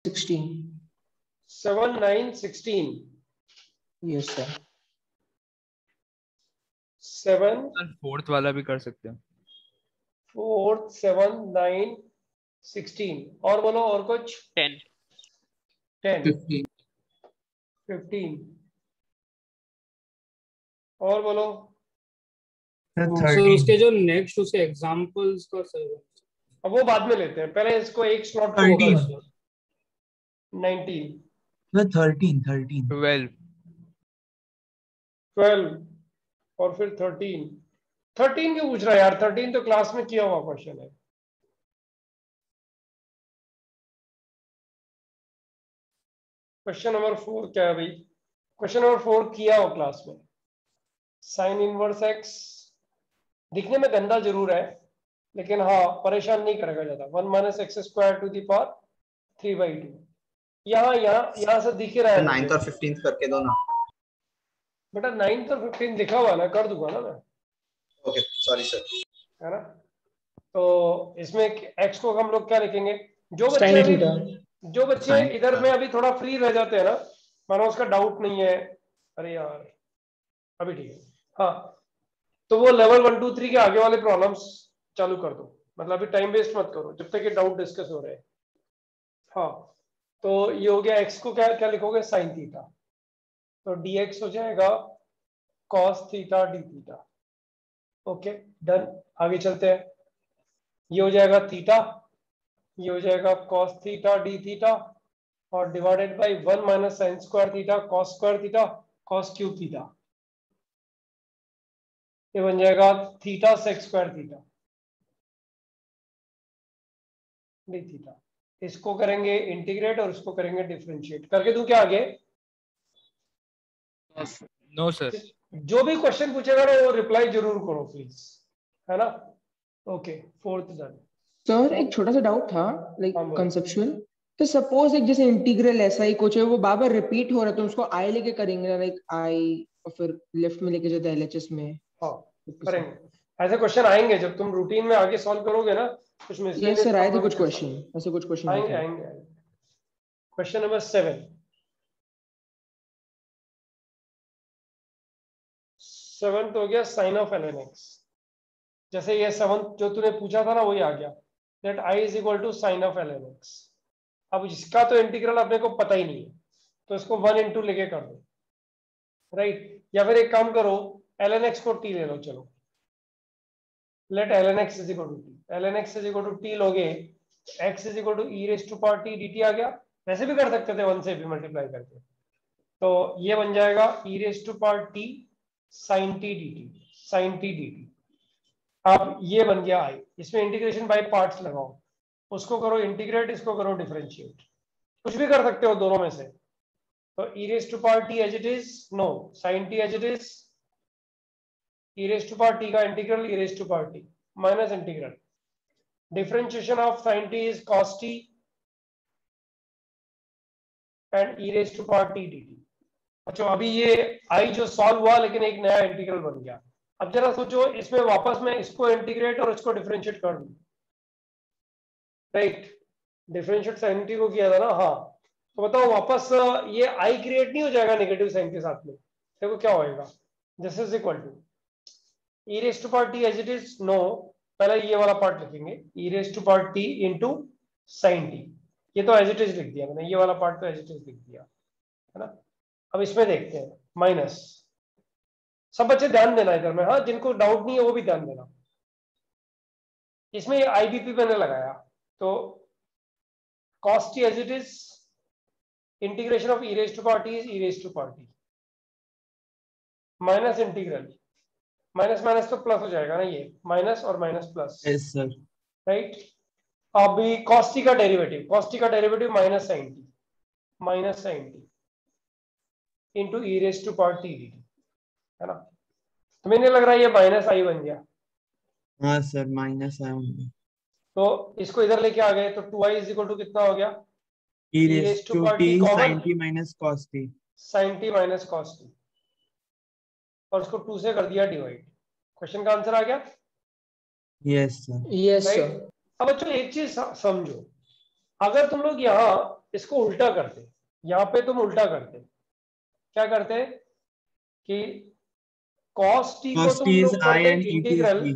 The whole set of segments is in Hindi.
16. 7 9 16. Yes sir. 7 फोर्थ वाला भी कर सकते हैं। 4 7 9 16 और बोलो और कुछ 10 10 15. 15 और बोलो सर उसके जो नेक्स्ट उसे एग्जांपल्स का सर अब वो बाद में लेते हैं, पहले इसको एक स्लॉट को होगा 13. 19 13. 12 12 और फिर 13 क्यों पूछ रहा है यार? 13 तो क्लास में किया हुआ क्वेश्चन है। क्वेश्चन नंबर 4 क्या है भाई? क्वेश्चन नंबर 4 किया हो क्लास में। साइन इनवर्स एक्स दिखने में गंदा जरूर है, लेकिन हाँ परेशान नहीं करेगा ज्यादा। 1 minus x square to the power 3/2 यहाँ से दिख ही रहा है। 9th और 15th करके दो ना बेटा 9 और 15 लिखा हुआ ना, कर दूंगा ना मैं। Okay sorry sir. है ना? तो इसमें एक्स को हम लोग क्या लिखेंगे? जो Sin बच्चे theta. जो बच्चे Sin इधर theta. में अभी थोड़ा फ्री रह जाते हैं ना, मानो उसका डाउट नहीं है, अरे यार अभी ठीक है, हाँ, तो वो लेवल 1 2 3 के आगे वाले प्रॉब्लम्स चालू कर दो। मतलब अभी टाइम वेस्ट मत करो जब तक ये डाउट डिस्कस हो रहे हैं। हाँ, तो ये हो गया। एक्स को क्या क्या लिखोगे? Sine theta. तो dx हो जाएगा cos theta d theta. Okay done, आगे चलते हैं। ये हो जाएगा थीटा, ये हो जाएगा cos थीटा डी थीटा और divided by 1 minus sine square theta cos square theta cos cube theta. ये बन जाएगा theta sec square theta d theta. इसको करेंगे इंटीग्रेट और इसको करेंगे डिफरेंशिएट। करके दूं क्या आगे? No sir. जो भी क्वेश्चन पूछेगा ना वो रिप्लाई जरूर करो प्लीज, है ना? Okay, 4th done. सर एक छोटा सा डाउट था, लाइक हाँ, बोलो। कंसेप्चुअल। तो सपोज एक जैसे इंटीग्रल ऐसा ही कुछ है, वो बार बार रिपीट हो रहा है, तो उसको आई लेके करेंगे ना, लाइक आई और फिर लेफ्ट में लेके जाते हैं एलएचएस में। हाँ करेंगे। ऐसे क्वेश्चन आएंगे जब तुम रूटीन में आगे सॉल्व करोगे ना, कुछ यस सर, आए थे कुछ क्वेश्चन, ऐसे कुछ क्वेश्चन आएंगे आएंगे। क्वेश्चन नंबर 7 7th हो गया साइन ऑफ ln x। जैसे ये 7th जो तूने पूछा था ना वही आ गया, that i is equal to sine of ln x। अब इसका तो इंटीग्रल अपने को पता ही नहीं है, तो इसको 1 इंटू लेके कर दो, राइट? या फिर एक काम करो, ln x को t ले लो। चलो let ln x is equal to t, ln x is equal to t लोगे, x is equal to e raise to power t dt आ गया। वैसे भी कर सकते थे 1 से भी मल्टीप्लाई करके, तो ये बन जाएगा e raise to power t sin t dt, sin t dt। अब ये बन गया i। इसमें इंटीग्रेशन बाय पार्ट्स लगाओ, उसको करो इंटीग्रेट, इसको करो डिफरेंशिएट, कुछ भी कर सकते हो दोनों में से। तो e raise to power t as it is, no sin t as it is, e raise to power t का integral e raise to power t minus integral differentiation of sin t is cos t and e raise to power t dt। अच्छा अभी ये आई जो सॉल्व हुआ, लेकिन एक नया इंटीग्रल बन गया। अब जरा सोचो, इसमें वापस मैं इसको इंटीग्रेट और इसको डिफरेंशिएट कर दूं, राइट? डिफरेंशिएट साइन टी को किया था ना, हाँ। तो बताओ वापस ये आई क्रिएट नहीं हो जाएगा नेगेटिव साइन के साथ में? देखो क्या होएगा, this is equal to e raise to power t as it is, no, पहले ये वाला पार्ट लिखेंगे, e raise to power t into sin t। ये तो एज इट इज लिख दिया मैंने, ये वाला पार्ट तो एज इट इज लिख दिया, है ना? अब इसमें देखते हैं माइनस। सब बच्चे ध्यान देना इधर में, हाँ, जिनको डाउट नहीं है वो भी ध्यान देना। इसमें आईबीपी मैंने लगाया, तो cos t as it is, integration of e raise to power t is e raise to power t minus integral, minus minus तो प्लस हो जाएगा ना, ये माइनस और minus plus, yes sir. Right? अभी cos t का derivative minus sin t, minus sin t into e raise to power t dt, है ना? तुम्हें नहीं लग रहा है ये माइनस आई बन गया? हाँ सर, माइनस आई होंगे। तो इसको इधर लेके आ गए, तो 2i इज इक्वल टू कितना हो गया? e raised to t sin t minus cos t, sin t minus cos t, और उसको 2 से कर दिया डिवाइड। क्वेश्चन का आंसर आ गया? Yes sir. Yes sir. अब बच्चों एक चीज समझो, अगर तुम लोग यहाँ इसको उल्टा करते, यहाँ पे तुम उल्टा करते, क्या करते कि cos t को cos तुम t is लोग I करते and et is integral b.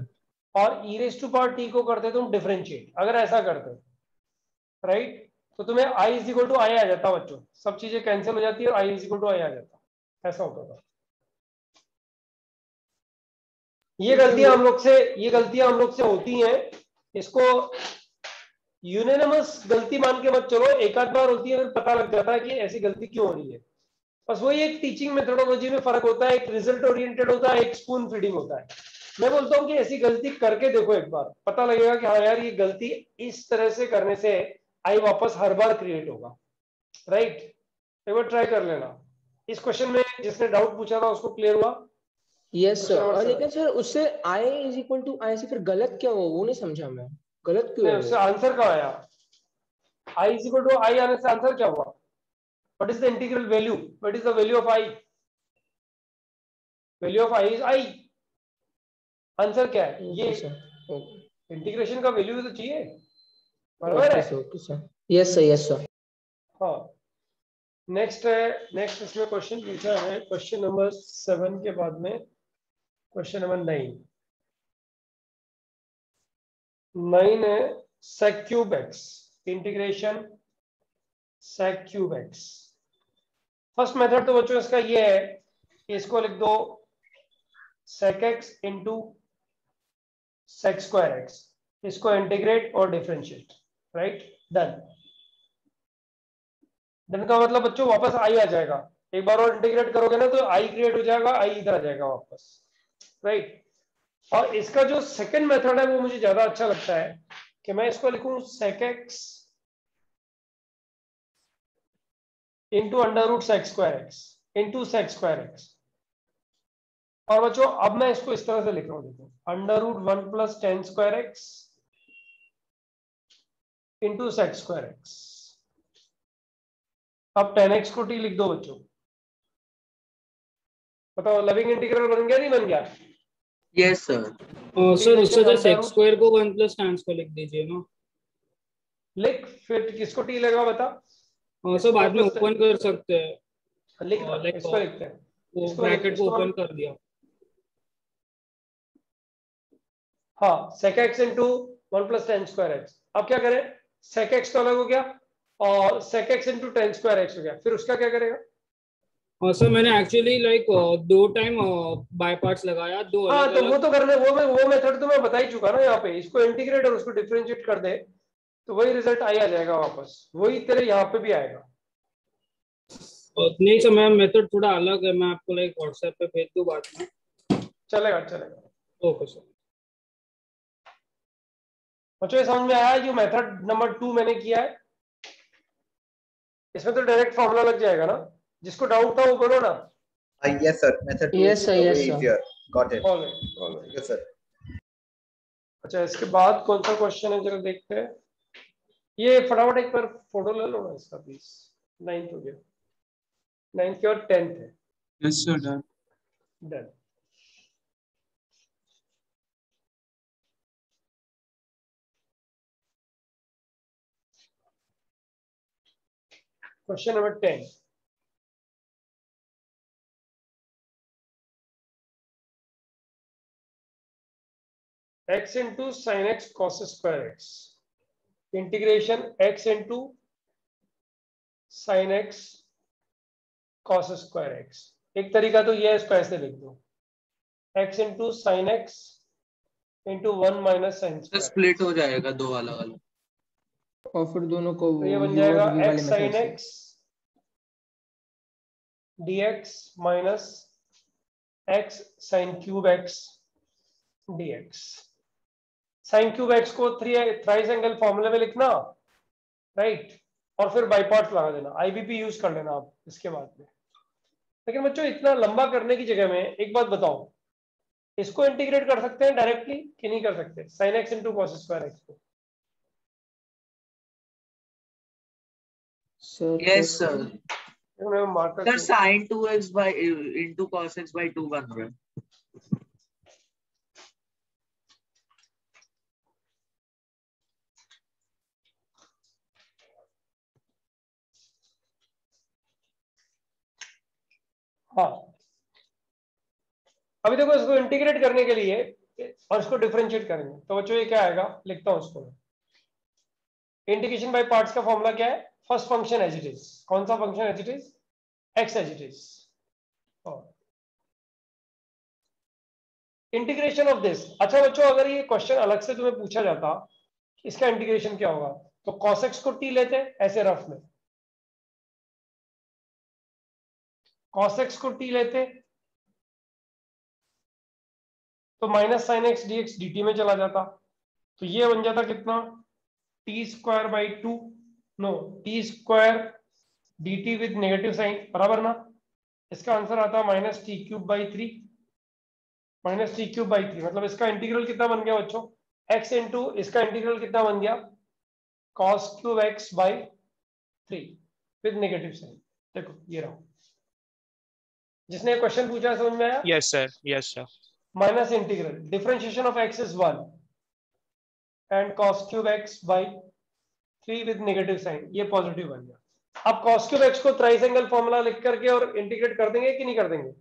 और e raise to power t को करते तुम डिफरेंशिएट, अगर ऐसा करते राइट, तो तुम्हें i इज इक्वल टू आई आ जाता बच्चों, सब चीजें कैंसिल हो जाती है और i इज इक्वल टू आई आ जाता, ऐसा होता था। ये गलतियां हम लोग से होती हैं, इसको यूनानिमस गलती मान के मत चलो, एक आध बार होती है फिर पता लग जाता है कि ऐसी गलती क्यों हो रही है। बस वही एक टीचिंग मेथोडोलॉजी में फर्क होता है, एक रिजल्ट ओरिएंटेड होता है, एक स्पून फीडिंग होता है। मैं बोलता हूँ कि ऐसी गलती करके देखो, एक बार पता लगेगा कि हाँ यार ये गलती इस तरह से करने से आई वापस हर बार क्रिएट होगा, राइट। एक बार ट्राई कर लेना। इस क्वेश्चन में जिसने डाउट पूछा था उसको क्लियर हुआ? Yes sir. और लेकिन सर उससे i इज इक्वल टू आई से फिर गलत क्या हुआ, वो नहीं समझा मैं, गलत क्यों नहीं, है उससे वो? आंसर कहाँ आया? आई इज इक्वल टू आई आने से आंसर क्या हुआ? What is the integral value? What is the value of I? Value of I is I. Answer क्या है? ये इंटीग्रेशन का वैल्यू भी तो चाहिए, बराबर है? Okay sir, yes sir, yes sir. हाँ, नेक्स्ट है, नेक्स्ट इसमें क्वेश्चन पूछा है, क्वेश्चन नंबर 7 के बाद में क्वेश्चन नंबर 9 है sec cube x, integration sec cube x. First method तो बच्चों इसका ये है कि इसको लिख दो sec x into sec square x, इसको इंटीग्रेट और डिफरेंशिएट, राइट। डन। डन का मतलब बच्चों वापस आई आ जाएगा, एक बार और इंटीग्रेट करोगे ना तो आई क्रिएट हो जाएगा, आई इधर आ जाएगा वापस, राइट। और इसका जो सेकंड मेथड है वो मुझे ज्यादा अच्छा लगता है कि मैं इसको लिखूं sec x into under root sec square x into sec square x. और बच्चों अब मैं इसको इस तरह से लिख रहा हूं, देखो under root 1 plus tan square x into sec square x. अब 10x को t लिख दो बच्चों, बताओ लविंग इंटीग्रल बन गया नहीं बन गया? Yes sir. सर उससे तो सेक्स स्क्वायर को 1 प्लस tan को लिख दीजिए ना। लिख, फिर किसको t लगा बता? सर बाद में ओपन कर सकते हैं, लिख ना, इसको लिखते हैं, वो ब्रैकेट को ओपन कर दिया। हाँ, sec x into 1 plus tan square x. अब क्या करें, sec x तो अलग हो गया और sec x into ten square x हो गया, फिर उसका क्या करेगा? सर मैंने actually like 2 time by parts लगाया, दो हाँ अलग तो अलग। वो तो करने, वो मेथड तो मैं बता ही चुका ना, यहाँ पे इसको इंटीग्रेट और उसको डिफरेंशिएट कर दे तो वही रिजल्ट आ जाएगा वापस, वही तेरे यहाँ पे भी आएगा। नहीं सर, मेरा मेथड थोड़ा अलग है, मैं आपको लाइक व्हाट्सएप पे भेज दूं बाद में। चलेगा चलेगा। Okay sir. बच्चों ये समझ में आया जो मेथड नंबर 2 मैंने किया है? इसमें तो डायरेक्ट फॉर्मूला लग जाएगा ना, जिसको डाउट था वो करो ना। Yes sir, method 2 Yes is sir, yes way sir. easier. Got it. Alright. Yes sir. अच्छा इसके बाद कौन सा क्वेश्चन है जरा देखते हैं, ये फटाफट एक बार फोटो ले लो ना इसका प्लीज। 9th हो गया, 9th के और 10th है। Yes sir. Done. Done. Question number 10, x into sine x cos square x, integration x into sine x cos square x. एक तरीका तो ये है, इसको ऐसे लिख दो x into sine x into 1 minus sine square. Split हो जाएगा दो अलग अलग, और फिर दोनों को तो ये बन u जाएगा और v वाले x मेथड साइन से। X dx minus x sine cube x dx। Sine cube x को थ्राइस एंगल फॉर्मूले में लिखना, राइट, और फिर बाई पार्ट्स लगा देना, आईबीपी यूज कर लेना आप इसके बाद में। लेकिन बच्चों इतना लंबा करने की जगह में एक बात बताओ, इसको इंटीग्रेट कर सकते हैं डायरेक्टली कि नहीं कर सकते, sign x into cos square x को? yes sir. Marker Sir sin 2x by into cos x by 2 बन रहा है। हाँ, अभी देखो इसको इंटीग्रेट करने के लिए और इसको डिफरेंशिएट करेंगे तो बच्चों ये क्या आएगा, लिखता हूं उसको। इंटीग्रेशन बाय पार्ट्स का फॉर्मूला क्या है? First function as it is. कौन सा function as it is? X as it is. Integration of this. अच्छा बच्चों, अगर ये क्वेश्चन अलग से तुम्हें पूछा जाता इसका इंटीग्रेशन क्या होगा, तो cos x को t लेते ऐसे रफ में, cos x को t लेते तो minus sine x d x d t में चला जाता, तो ये बन जाता कितना, t square by two, no t square d t with negative sign, बराबर ना। इसका आंसर आता minus t cube by three, minus t cube by three. मतलब इसका इंटीग्रल कितना बन गया बच्चों, x इंटू इसका इंटीग्रल कितना बन गया, cos cube x by three with negative sign. देखो ये रहा, जिसने क्वेश्चन पूछा समझ में आया? Yes sir, yes sir. Minus integral differentiation of x is 1 and cos cube x by three with negative sign, ये पॉजिटिव बन गया। अब cos क्यूब x को ट्राइस एंगल फॉर्मूला लिख करके और इंटीग्रेट कर देंगे कि नहीं कर देंगे?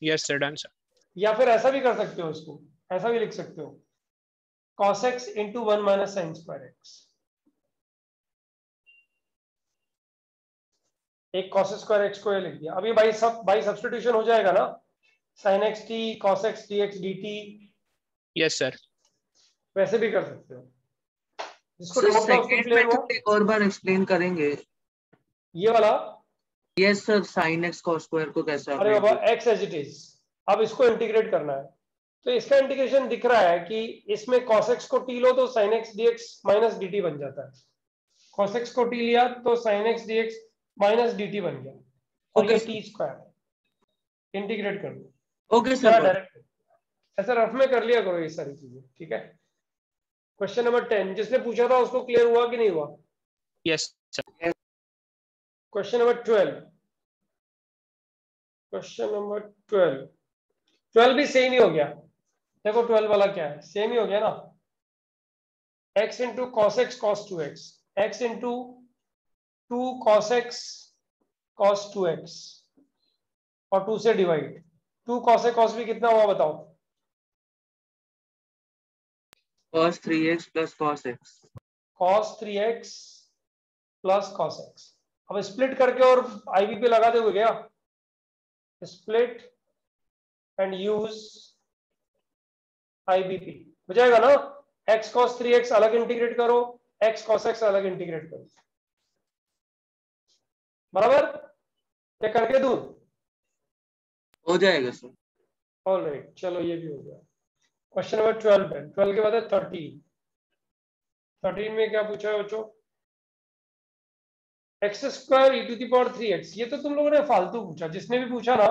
Yes sir, done sir. या फिर ऐसा भी कर सकते हो, इसको ऐसा भी लिख सकते हो, cos x into 1 minus sine square x। एक cos स्क्वायर x को ये लिख दिया। अब ये बाई सब्स्टिट्यूशन हो जाएगा ना, sin x t cos x dx dt। Yes sir. वैसे भी कर सकते हो, जिसको सर डाउट था उसको सेकंड क्लियर हुआ? मेथड एक और बार एक्सप्लेन करेंगे। ये वाला, yes sir, sin x cos square को कैसे? अरे बाबा x एज इट इज, अब इसको इंटीग्रेट करना है। तो इसका इंटीग्रेशन दिख रहा है कि इसमें cos x को t लो तो sin x dx minus dt बन जाता है, cos x को t लिया तो sin x dx minus dt बन गया, और ये t स्क्वायर इंटीग्रेट कर दो। ओके सर, डायरेक्ट ऐसा रफ में कर लिया करो ये सारी चीजें, ठीक है। क्वेश्चन नंबर 10 जिसने पूछा था उसको क्लियर हुआ कि नहीं हुआ? Yes sir. Question number 12, question number 12 भी सेम ही हो गया। देखो 12 वाला क्या है, सेम ही हो गया ना, x into cos x cos two x, x into two cos x cos two x और 2 से डिवाइड, 2 कॉस ए कॉस भी कितना हुआ बताओ? cos 3x plus cos x, cos 3x plus cos x। अब स्प्लिट करके और आईवी पे लगा दोगे क्या? स्प्लिट एंड यूज आईबीपी हो जाएगा ना। x cos 3x अलग इंटीग्रेट करो, x cos x अलग इंटीग्रेट करो, बराबर? क्या करके दूं? हो जाएगा सर। ऑलराइट, चलो ये भी हो गया। क्वेश्चन नंबर 12 है, 12 के बाद है 13। 13 में क्या पूछा है बच्चों? X square e to the power 3x। ये तो तुम लोगों ने फालतू पूछा, जिसने भी पूछा ना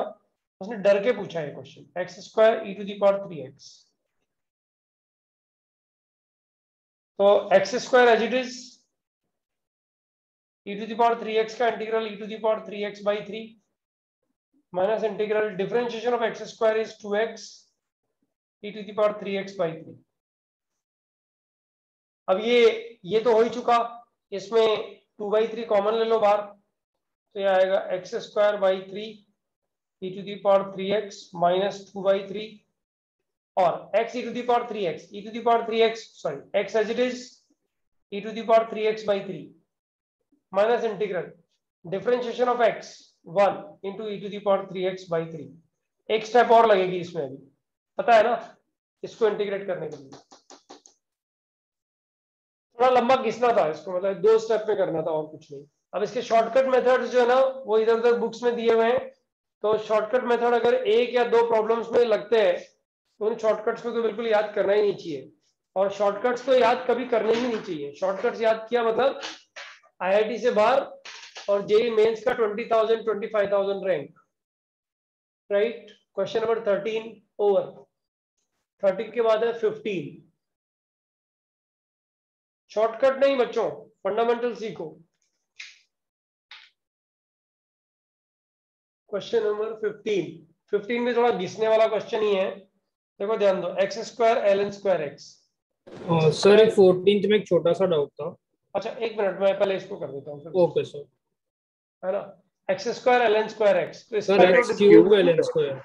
उसने डर के पूछा है question, x square e to the power 3x। तो x square as it is, e to the power 3x का integral e to the power 3x by 3 minus integral differentiation of x square is 2x e to the power 3x by 3। अब ये तो हो ही चुका, इसमें 2/3 कॉमन ले लो बाहर, तो ये आएगा x square by 3 e to the power 3x minus 2/3 और x e to the power 3x, e to the power 3x sorry x as it is e to the power 3x by 3 minus integral differentiation of x 1 into e to the power 3x by 3। एक स्टेप और लगेगी इसमें, अभी पता है ना, इसको इंटीग्रेट करने के लिए थोड़ा लंबा घिसना था इसको, मतलब 2 स्टेप में करना था और कुछ नहीं। अब इसके शॉर्टकट मेथड्स जो है ना वो इधर उधर बुक्स में दिए हुए हैं, तो शॉर्टकट मेथड अगर एक या 2 प्रॉब्लम्स में लगते हैं तो उन शॉर्टकट्स को तो बिल्कुल याद करना ही नहीं चाहिए, और शॉर्टकट्स तो याद कभी करने ही नहीं चाहिए। शॉर्टकट्स याद किया मतलब आईआईटी से बाहर और जेईई मेंस का 20,000 25,000 rank, right. Question number 13 over. 13 के बाद है 15। शॉर्टकट नहीं बच्चों, फंडामेंटल सीखो। क्वेश्चन नंबर 15 में थोड़ा घिसने वाला क्वेश्चन ही है, देखो ध्यान दो। X square l n square x. Sir 14th में एक छोटा सा डाउट था। अच्छा एक मिनट, मैं पहले इसको कर देता हूँ। Okay sir. है ना, x square ln square x, तो sir x cube ln square,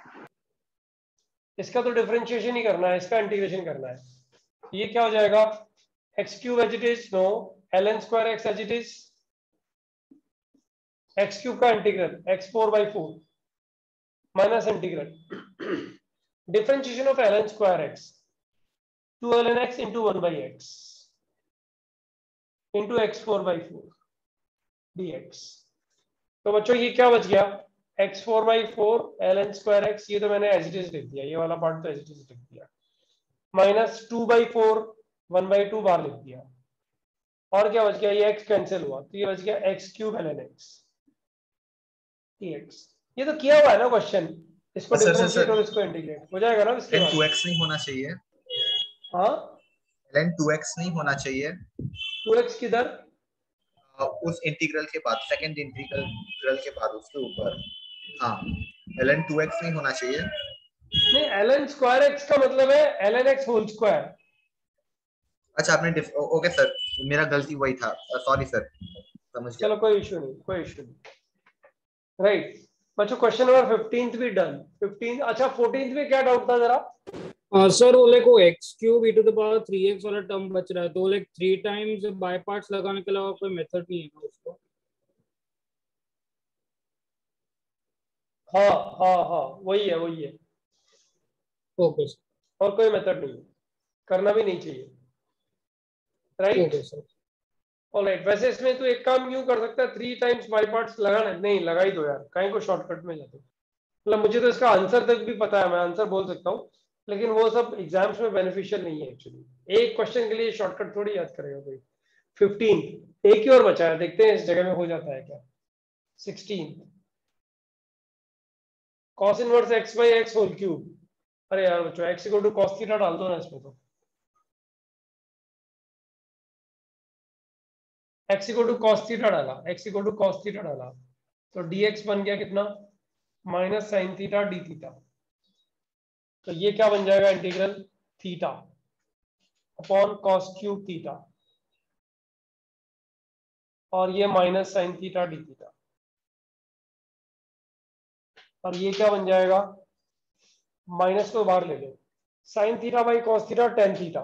इसका तो डिफरेंशिएशन ही करना है, इसका इंटीग्रेशन करना है। ये क्या हो जाएगा, x cube as it is, no, ln square x as it is, x cube का integral x4/4 minus integral differentiation of ln square x 2 ln x into 1/x into x4/4 dx। तो बच्चों ये क्या बच गया, x4/4 ln स्क्वायर x, ये तो मैंने एज इट इज लिख दिया, ये वाला पार्ट तो एज इट इज लिख दिया, माइनस 2/4 1/2 बार लिख दिया, और क्या बच गया, ये x कैंसिल हुआ, तो ये बच गया x³ ln x dx। ये तो किया हुआ है ना क्वेश्चन, इसको डिफरेंशिएट और इसको इंटीग्रेट हो जाएगा ना इसके बाद। 2x नहीं होना चाहिए, हाँ ln 2x नहीं होना चाहिए, 2x किधर, उस इंटीग्रल के बाद, सेकंड इंटीग्रल के बाद उसके ऊपर, हाँ ln 2x नहीं होना चाहिए। नहीं, ln स्क्वायर x का मतलब है ln x होल स्क्वायर। अच्छा आपने ओके सर, मेरा गलती वही था, सॉरी सर, समझ गया। चलो कोई इशू नहीं, कोई इशू नहीं, राइट बच्चों। क्वेश्चन नंबर 15 भी डन। 15, अच्छा 14 में क्या डाउट था जरा। सर वो लाइक वो x cube e to the power 3x वाला टर्म बच रहा है, तो लाइक 3 टाइम्स बाय पार्ट्स लगाने के अलावा कोई मेथड नहीं है ना उसको। हाँ हाँ हाँ वही है, वही है, ओके सर, और कोई मेथड नहीं है, करना भी नहीं चाहिए, राइट। ओके सर, ऑलराइट, वैसे इसमें तो एक काम क्यों कर सकता है, 3 टाइम्स बाय पार्ट्स लगाना नहीं, लगा ही दो यार, कहीं को शॉर्टकट में जाते, मतलब मुझे तो इसका आंसर तक भी पता है, मैं आंसर बोल सकता हूँ, लेकिन वो सब एग्जाम्स में बेनिफिशियल नहीं है एक्चुअली। एक क्वेश्चन के लिए शॉर्टकट थोड़ी याद करेगा कोई। 15 एक ही और बचा है, देखते हैं इस जगह में हो जाता है क्या। 16 cos inverse x/x whole cube, अरे यार बच्चों x equal to cos theta डाल दो ना इसमें, तो x equal to cos theta डाला, x equal to cos theta डाला, तो dx बन गया कितना, minus sine theta d theta. तो ये क्या बन जाएगा, integral theta upon cos cube theta, और ये minus sine theta d theta, और ये क्या बन जाएगा, माइनस को बाहर ले लो, sine theta by cos theta tan theta,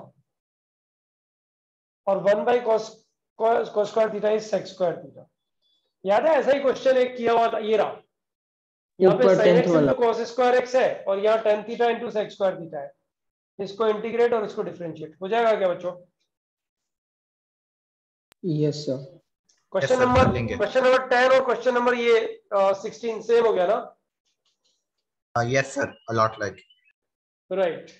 और 1/cos square theta is sec square theta. याद है ऐसा ही क्वेश्चन एक किया हुआ था, ये रहा, यहाँ पे sine x into cos square x है, और यहाँ tan theta into sec square theta है, इसको इंटीग्रेट और इसको डिफरेंशिएट हो जाएगा क्या बच्चों। Yes sir. क्वेश्चन नंबर 10 और क्वेश्चन नंबर ये 16 सेम हो गया ना। Yes sir, a lot like, right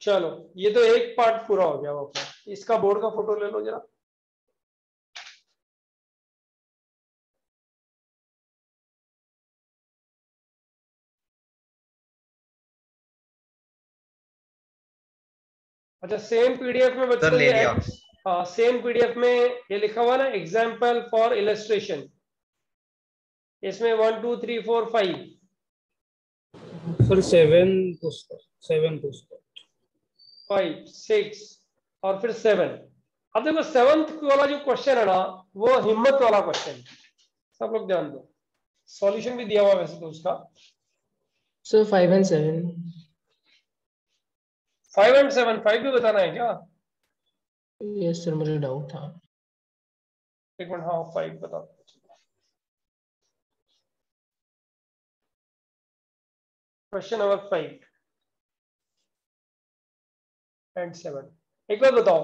चलो ये तो एक पार्ट पूरा हो गया वो, इसका बोर्ड का फोटो ले लो जरा। अच्छा सेम पीडीएफ में बच्चों ये सेम पीडीएफ में ये लिखा हुआ ना, एग्जाम्पल फॉर इलस्ट्रेशन, इसमें 1 2 3 4 5 सर 7 5 6 और फिर 7। अब देखो 7th वाला जो क्वेश्चन है ना, वो हिम्मत वाला क्वेश्चन, सब लोग ध्यान दो, सॉल्यूशन भी दिया हुआ वैसे तो उसका। Sir 5 and 7। 5 and 7, 5 भी बताना है क्या। यस सर, मुझे डाउट था। एक मिनट, हाँ 5 बता। क्वेश्चन नंबर 5 and 7, एक बार बताओ,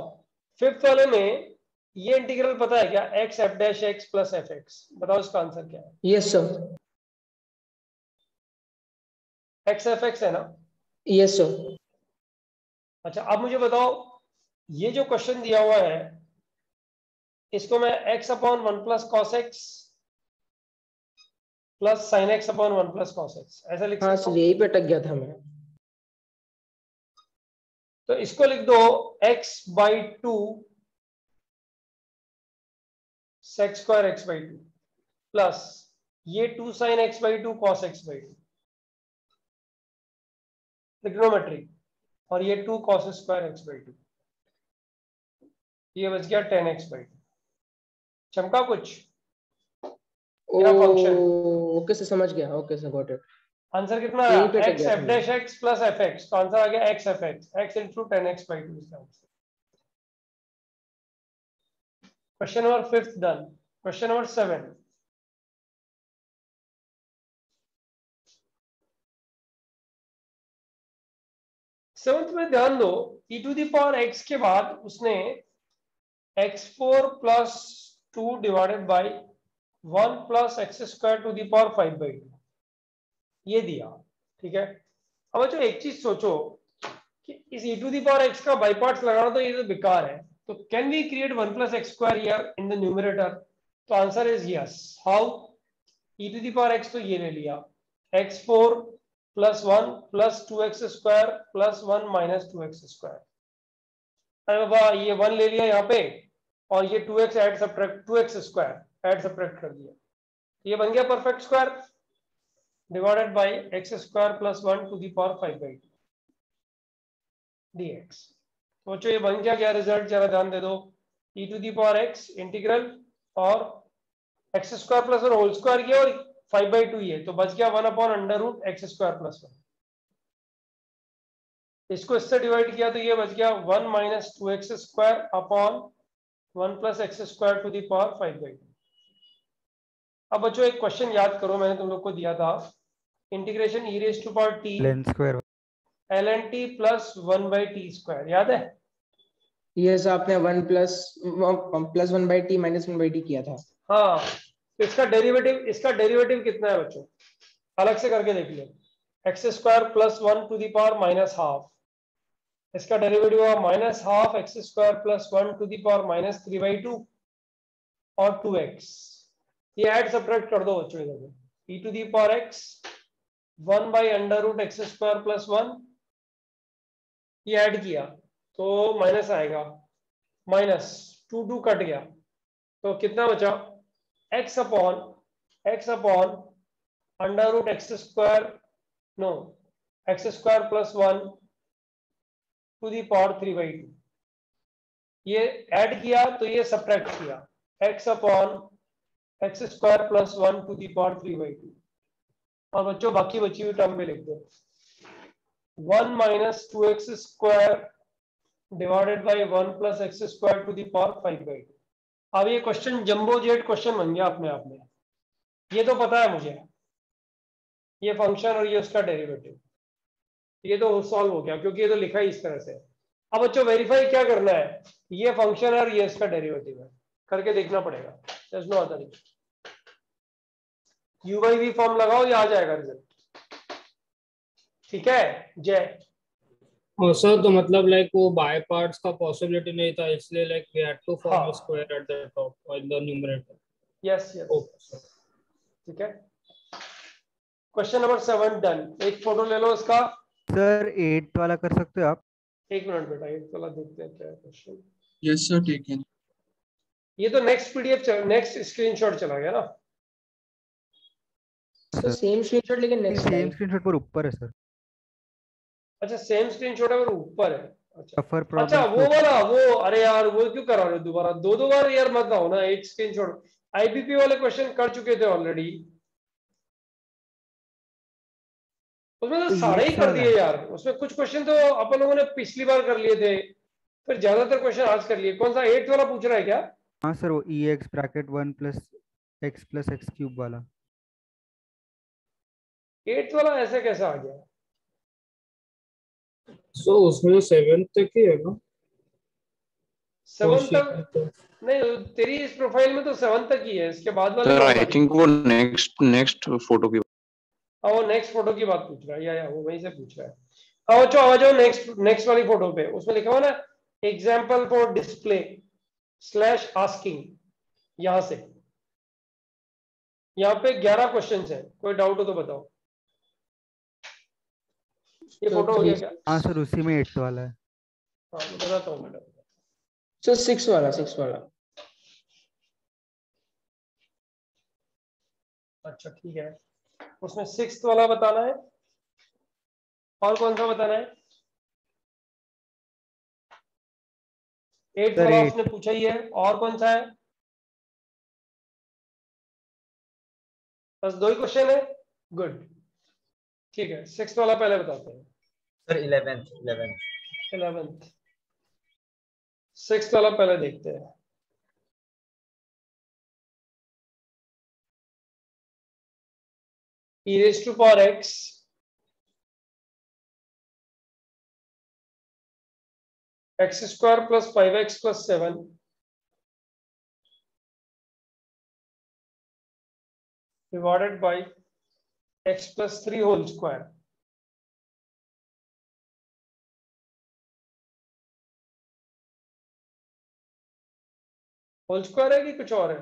5th वाले में ये इंटीग्रल पता है क्या, x f dash x plus f x, बताओ इसका आंसर क्या है। Yes sir. x f x है ना। Yes sir. अच्छा अब मुझे बताओ, ये जो क्वेश्चन दिया हुआ है, इसको मैं x upon 1 plus cos x plus sine x upon 1 plus cos x ऐसा लिख सकता हूं। यही पे अटक गया था मैं। तो इसको लिख दो x/2 sec square x/2 plus ये 2 sin x/2 cos x/2 trigonometry, और ये 2 cos स्क्वायर x/2, ये बच गया 10x/2। चमका कुछ, मेरा फंक्शन ओके से समझ गया, ओके से गॉट इट। आंसर कितना यहीं पे आया? अटक x गया f था dash x plus f x, तो आंसर आ गया x f x, x into 10x by 2 इसका आंसर। Question number 5 done. Question number 7, seventh में ध्यान दो, e to the power x के बाद उसने x4 plus 2 divided by 1 plus x square to the power 5/2 ये दिया, ठीक है। अब जो एक चीज सोचो कि इस e to the power x का बाई पार्ट्स लगाना तो ये तो बेकार है, तो can we create 1 plus x square here in the numerator? तो answer is yes. How? e to the power x तो ये ले लिया, x4 plus 1 plus 2x square plus 1 minus 2x square. अरे बाबा ये 1 ले लिया यहाँ पे, और ये 2x add subtract 2x square add subtract कर दिया, ये बन गया perfect square divided by x square plus 1 to the power 5/2 dx। सोचो ये बन क्या रिजल्ट, जरा ध्यान दे दो। e to the power x integral और x square plus 1 whole square किया और 5/2 ये, तो बच गया 1 upon under root x square plus 1। इसको इससे डिवाइड किया तो ये बच गया 1 minus 2x square upon 1 plus x square to the power 5/2। अब बच्चों एक क्वेश्चन याद करो, मैंने तुम लोग को दिया था, integration e raise to power t ln square ln t plus 1/t square, याद है? यस, आपने 1 प्लस 1/t माइनस 1/t किया था। हाँ, तो इसका डेरिवेटिव कितना है बच्चों? अलग से करके देख लो, x square plus 1 to the power minus half, इसका डेरिवेटिव हुआ minus half x square plus 1 to the power minus 3/2 और 2x, ये ऐड सब्ट्रैक्ट कर दो बच्चों इधर, e to the power x 1 by under root x square plus 1, ये ऐड किया तो माइनस आएगा, माइनस 2 कट गया, तो कितना बचा? x upon under root x square, no, x square plus 1 to the power 3/2, ये ऐड किया तो ये सब्ट्रैक्ट किया, x upon x square plus 1 to the power 3/2। और बच्चों बाकी बची हुई टर्म में लिख दो, 1 minus 2x square divided by 1 plus x square to the power 5/2। अब ये क्वेश्चन जंबो जेट क्वेश्चन बन गया अपने आप में, ये तो पता है मुझे, ये फंक्शन और ये उसका डेरिवेटिव, ये तो सॉल्व हो गया क्योंकि ये तो लिखा ही इस तरह से। अब बच्चों वेरीफाई क्या करना है, ये फंक्शन और ये इसका डेरिवेटिव है, करके देखना पड़ेगा, there's no other way। u by v form लगाओ, ये आ जाएगा रिजल्ट, ठीक है जय। सर तो मतलब लाइक वो बाय पार्ट्स का पॉसिबिलिटी नहीं था, इसलिए like we had to form हाँ। A square at the top और in the numerator. Yes yes, okay ठीक है। Question number 7 done. एक फोटो ले लो इसका। सर 8 वाला कर सकते हो आप? एक मिनट बेटा, एक वाला देखते हैं क्या है क्वेश्चन। यस सर ठीक है। ये तो नेक्स्ट पीडीएफ नेक्स्ट स्क्रीनशॉट चला गया ना सर सेम स्क्रीनशॉट लेकिन नेक्स्ट सेम स्क्रीनशॉट पर ऊपर है सर। अच्छा सेम स्क्रीनशॉट है पर ऊपर है, अच्छा सफर अच्छा वो वाला, वो अरे यार वो क्यों करा रहे हो दोबारा, दो बार यार मत आओ ना, एक स्क्रीनशॉट। आईबीपी वाले क्वेश्चन कर चुके थे ऑलरेडी, उसमें तो सारे ही कर दिए यार, उसमें कुछ क्वेश्चन तो अपन लोगों ने पिछली बार कर लिए थे, फिर ज्यादातर क्वेश्चन आज कर लिए। कौन सा 8 वाला पूछ रहा है क्या? हाँ सर, वो ex bracket 1 plus x cube वाला। 8 वाला ऐसे कैसा आ गया? सो उसमें 7 तक ही है ना? 7 तक नहीं, तेरी इस प्रोफाइल में तो 7 तक ही है, इसके बाद वाले सर आई थिंक वो नेक्स्ट फोटो की, हाँ वो नेक्स्ट फोटो की बात पूछ रहा है, या वो वहीं से पूछ रहा है। आओ चलो आ जाओ नेक्स्ट वाली फोटो पे, उसमें लिखा हुआ ना example for display slash asking, यहां से यहाँ पे 11 क्वेश्चन है, कोई डाउट हो तो बताओ। ये फोटो हो गया क्या? हाँ सर उसी में 8 वाला है। हाँ मैं बताता हूँ मैडम। सर 6 वाला। अच्छा ठीक है, उसमें 6th वाला बताना है, और कौन सा बताना है? 8th वाला उसने पूछा ही है, और कौन सा है? बस 2 ही क्वेश्चन है, गुड, ठीक है। 6th वाला पहले बताते हैं सर 11th 6th वाला पहले देखते हैं। e raised to power x x square plus 5x plus 7 divided by x plus 3 whole square। Whole square है कि कुछ और है?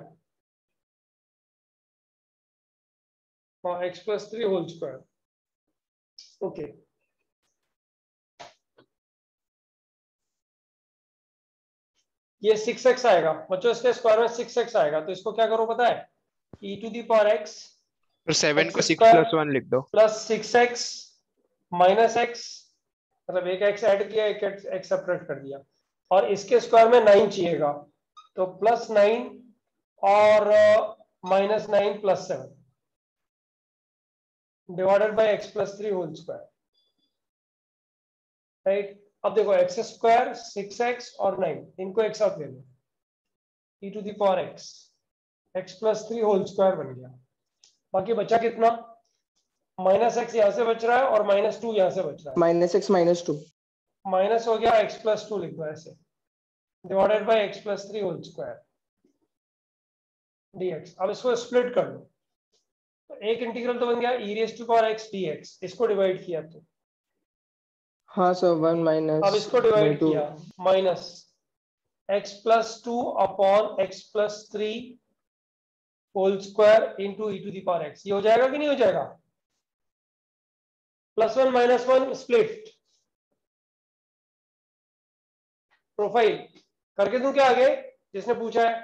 हाँ, x plus 3 whole square, okay. ये 6x आएगा बच्चों, इसके स्क्वायर में 6x आएगा, तो इसको क्या करो पता है, e to the power x 7 को 6 plus 1 लिख दो, प्लस 6x माइनस x, मतलब एक x ऐड किया, एक x सेपरेट कर दिया, और इसके स्क्वायर में 9 चाहिएगा, तो प्लस 9 और minus 9 plus 7 divided by x plus 3 whole square, right. अब देखो x स्क्वायर 6x और 9 इनको एक साथ ले लो, e to the power x plus 3 whole square बन गया। बाकी बचा कितना, माइनस x यहाँ से बच रहा है और माइनस 2 यहाँ से बच रहा है, माइनस एक्स माइनस 2 माइनस हो गया x प्लस 2 लिख दो ऐसे, divided by x plus 3 whole square dx। अब इसको स्प्लिट कर लो, तो एक इंटीग्रल तो बन गया e raise to power x dx, इसको डिवाइड किया तो, हाँ सर 1 माइनस, अब इसको डिवाइड किया, minus x plus 2 upon x plus 3 whole square into e to the power x। ये हो जाएगा कि नहीं हो जाएगा? +1 -1 स्प्लिट, प्रोफाइल करके दूं क्या आगे, जिसने पूछा है?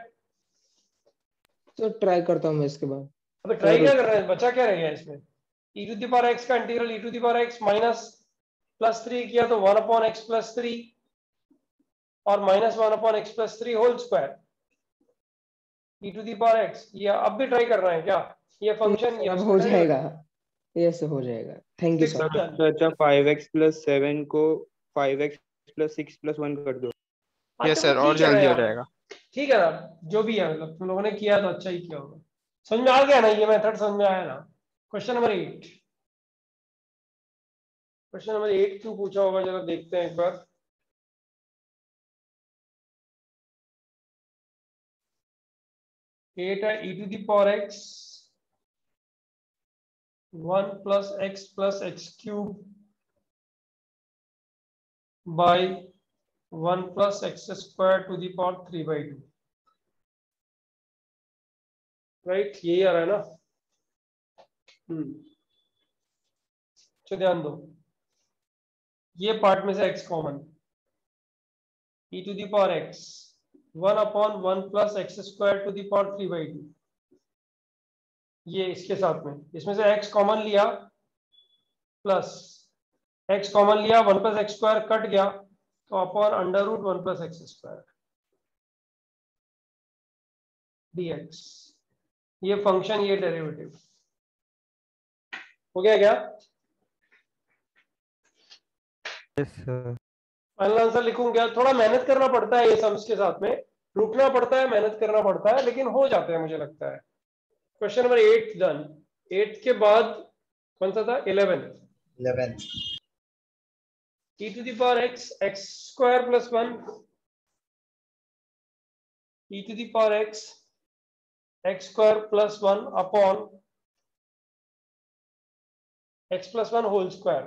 तो ट्राई करता हूँ मैं इसके बाद। अबे ट्राई क्या कर रहे हैं, बचा क्या रह गया इसमें? e to the power x का integral e to the power x minus +3 किया तो 1 अपॉन x प्लस 3 और minus 1 upon x plus 3 whole square e to the power x। ये अब भी ट्राई कर रहे हैं क्या? ये फंक्शन ये अब हो जाएगा, यस हो जाएगा, थैंक यू सर। अच्छा 5x plus 7 को 5x plus 6 plus 1 कर दो। यस सर, और जल्दी हो जाएगा। ठीक है ना, जो भी है, मतलब तुम लोगों ने किया तो अच्छा ही किया होगा। समझ में आ गया ना, ये मेथड समझ में आया ना? क्वेश्चन नंबर 8, क्वेश्चन नंबर 8 क्यों पूछा होगा जरा देखते हैं एक बार। एट है e to the power x 1 plus x cube by 1 plus x square to the power 3/2, right, यही आ रहा है ना। तो ध्यान दो, ये पार्ट में से x common, e to the power x 1 upon 1 plus x square to the power 3/2, ये इसके साथ में, इसमें से x कॉमन लिया, प्लस x कॉमन लिया, 1 प्लस x स्क्वायर कट गया, तो upon under root 1 plus x square dx। ये फंक्शन, ये डेरिवेटिव हो गया क्या? Yes sir. फाइनल आंसर लिखूं क्या? थोड़ा मेहनत करना पड़ता है ये सम्स के साथ में, रुकना पड़ता है, मेहनत करना पड़ता है, लेकिन हो जाते हैं मुझे लगता है। Question number 8 done. 8 के बाद कौन सा था? 11th। e to the power x square plus 1 e to the power x square plus 1 upon x plus 1 whole square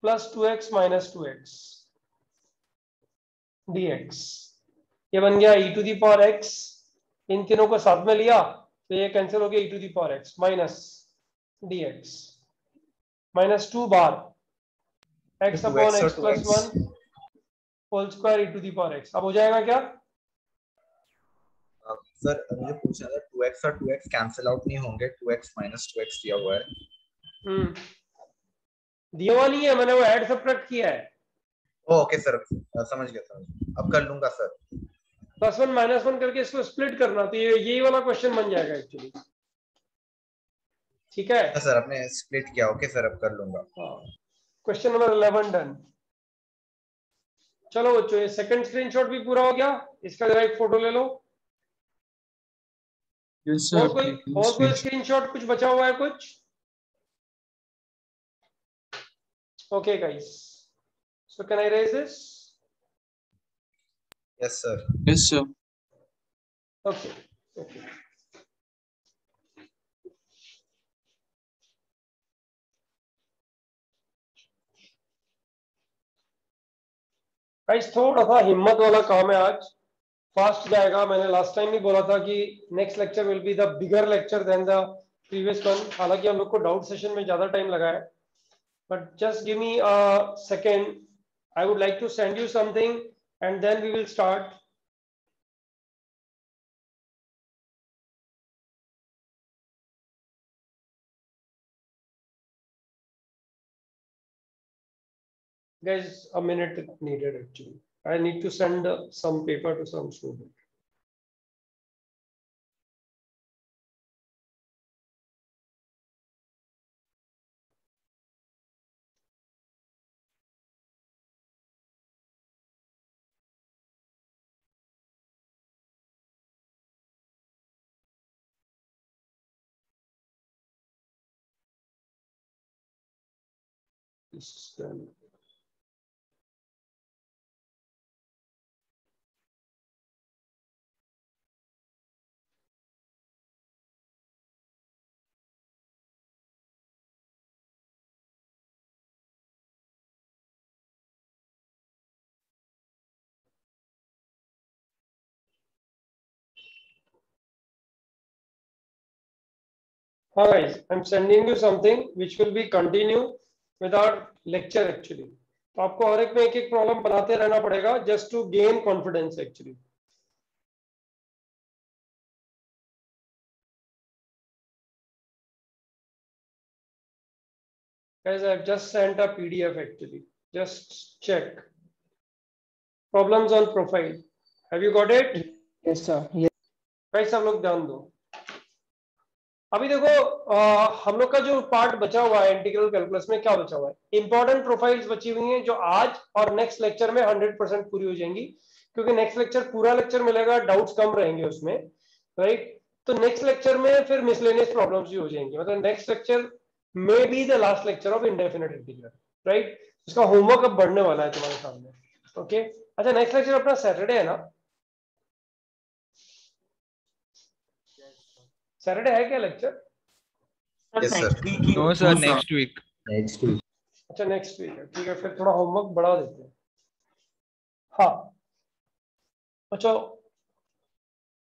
plus 2x minus 2x dx। ये बन गया e to the power x, इन तीनों को साथ में लिया तो ये कैंसिल हो गया, e to the power x minus dx minus 2 बार x upon x plus 1 whole square e to the power x। अब हो जाएगा क्या? सर मुझे पूछना था, 2x और 2x कैंसिल आउट नहीं होंगे? 2x माइनस 2x दिया हुआ है। दिया हुआ नहीं है, मैंने वो ऐड सब्ट्रैक्ट किया है। ओके सर, समझ गया। अब कर लूंगा सर। +1 -1 करके इसको स्प्लिट करना, तो ये यही वाला क्वेश्चन बन जाएगा एक्चुअली। ठीक है सर आपने स्प्लिट किया, ओके सर अब कर लूंगा। Question number 11 done. चलो बच्चों ये सेकंड स्क्रीनशॉट भी पूरा हो गया, इसका जरा एक फोटो ले लो। Yes, और sir. कोई Taking और कोई screenshot. स्क्रीनशॉट कुछ बचा हुआ है कुछ? Okay guys, so can I raise this? Yes sir. Yes, sir. Okay okay guys थोड़ा सा हिम्मत वाला काम है आज, फास्ट जाएगा। मैंने लास्ट टाइम भी बोला था कि next lecture will be the bigger lecture than the previous one. हालांकि हम लोग को डाउट सेशन में ज्यादा टाइम लगा है, but just give me a second, I would like to send you something and then we will start. Guys, a minute needed actually. I need to send some paper to some student. This is done. Hi guys, I'm sending you something which will be continue with our lecture actually. तो आपको हर एक में एक एक प्रॉब्लम बनाते रहना पड़ेगा just to gain confidence actually. Guys, I've just sent a PDF actually. Just check. Problems on profile. Have you got it? Yes, sir. Yes. Guys, सब लोग ध्यान दो। अभी देखो हम लोग का जो पार्ट बचा हुआ है इंटीग्रल कैलकुलस में, क्या बचा हुआ है? इंपॉर्टेंट प्रोफाइल्स बची हुई हैं जो आज और नेक्स्ट लेक्चर में 100% पूरी हो जाएंगी, क्योंकि नेक्स्ट लेक्चर पूरा लेक्चर मिलेगा, डाउट्स कम रहेंगे उसमें, राइट? तो नेक्स्ट लेक्चर में फिर मिसलेनियस प्रॉब्लम्स भी हो जाएंगी, मतलब next lecture may be the last lecture of indefinite integral, right? उसका होमवर्क अब बढ़ने वाला है तुम्हारे सामने, ओके? अच्छा, नेक्स्ट लेक्चर अपना सैटरडे है ना? सैटरडे है क्या lecture? Yes sir. No sir, next week. अच्छा नेक्स्ट वीक है, ठीक है, फिर थोड़ा होमवर्क बढ़ा देते हैं। हाँ अच्छा,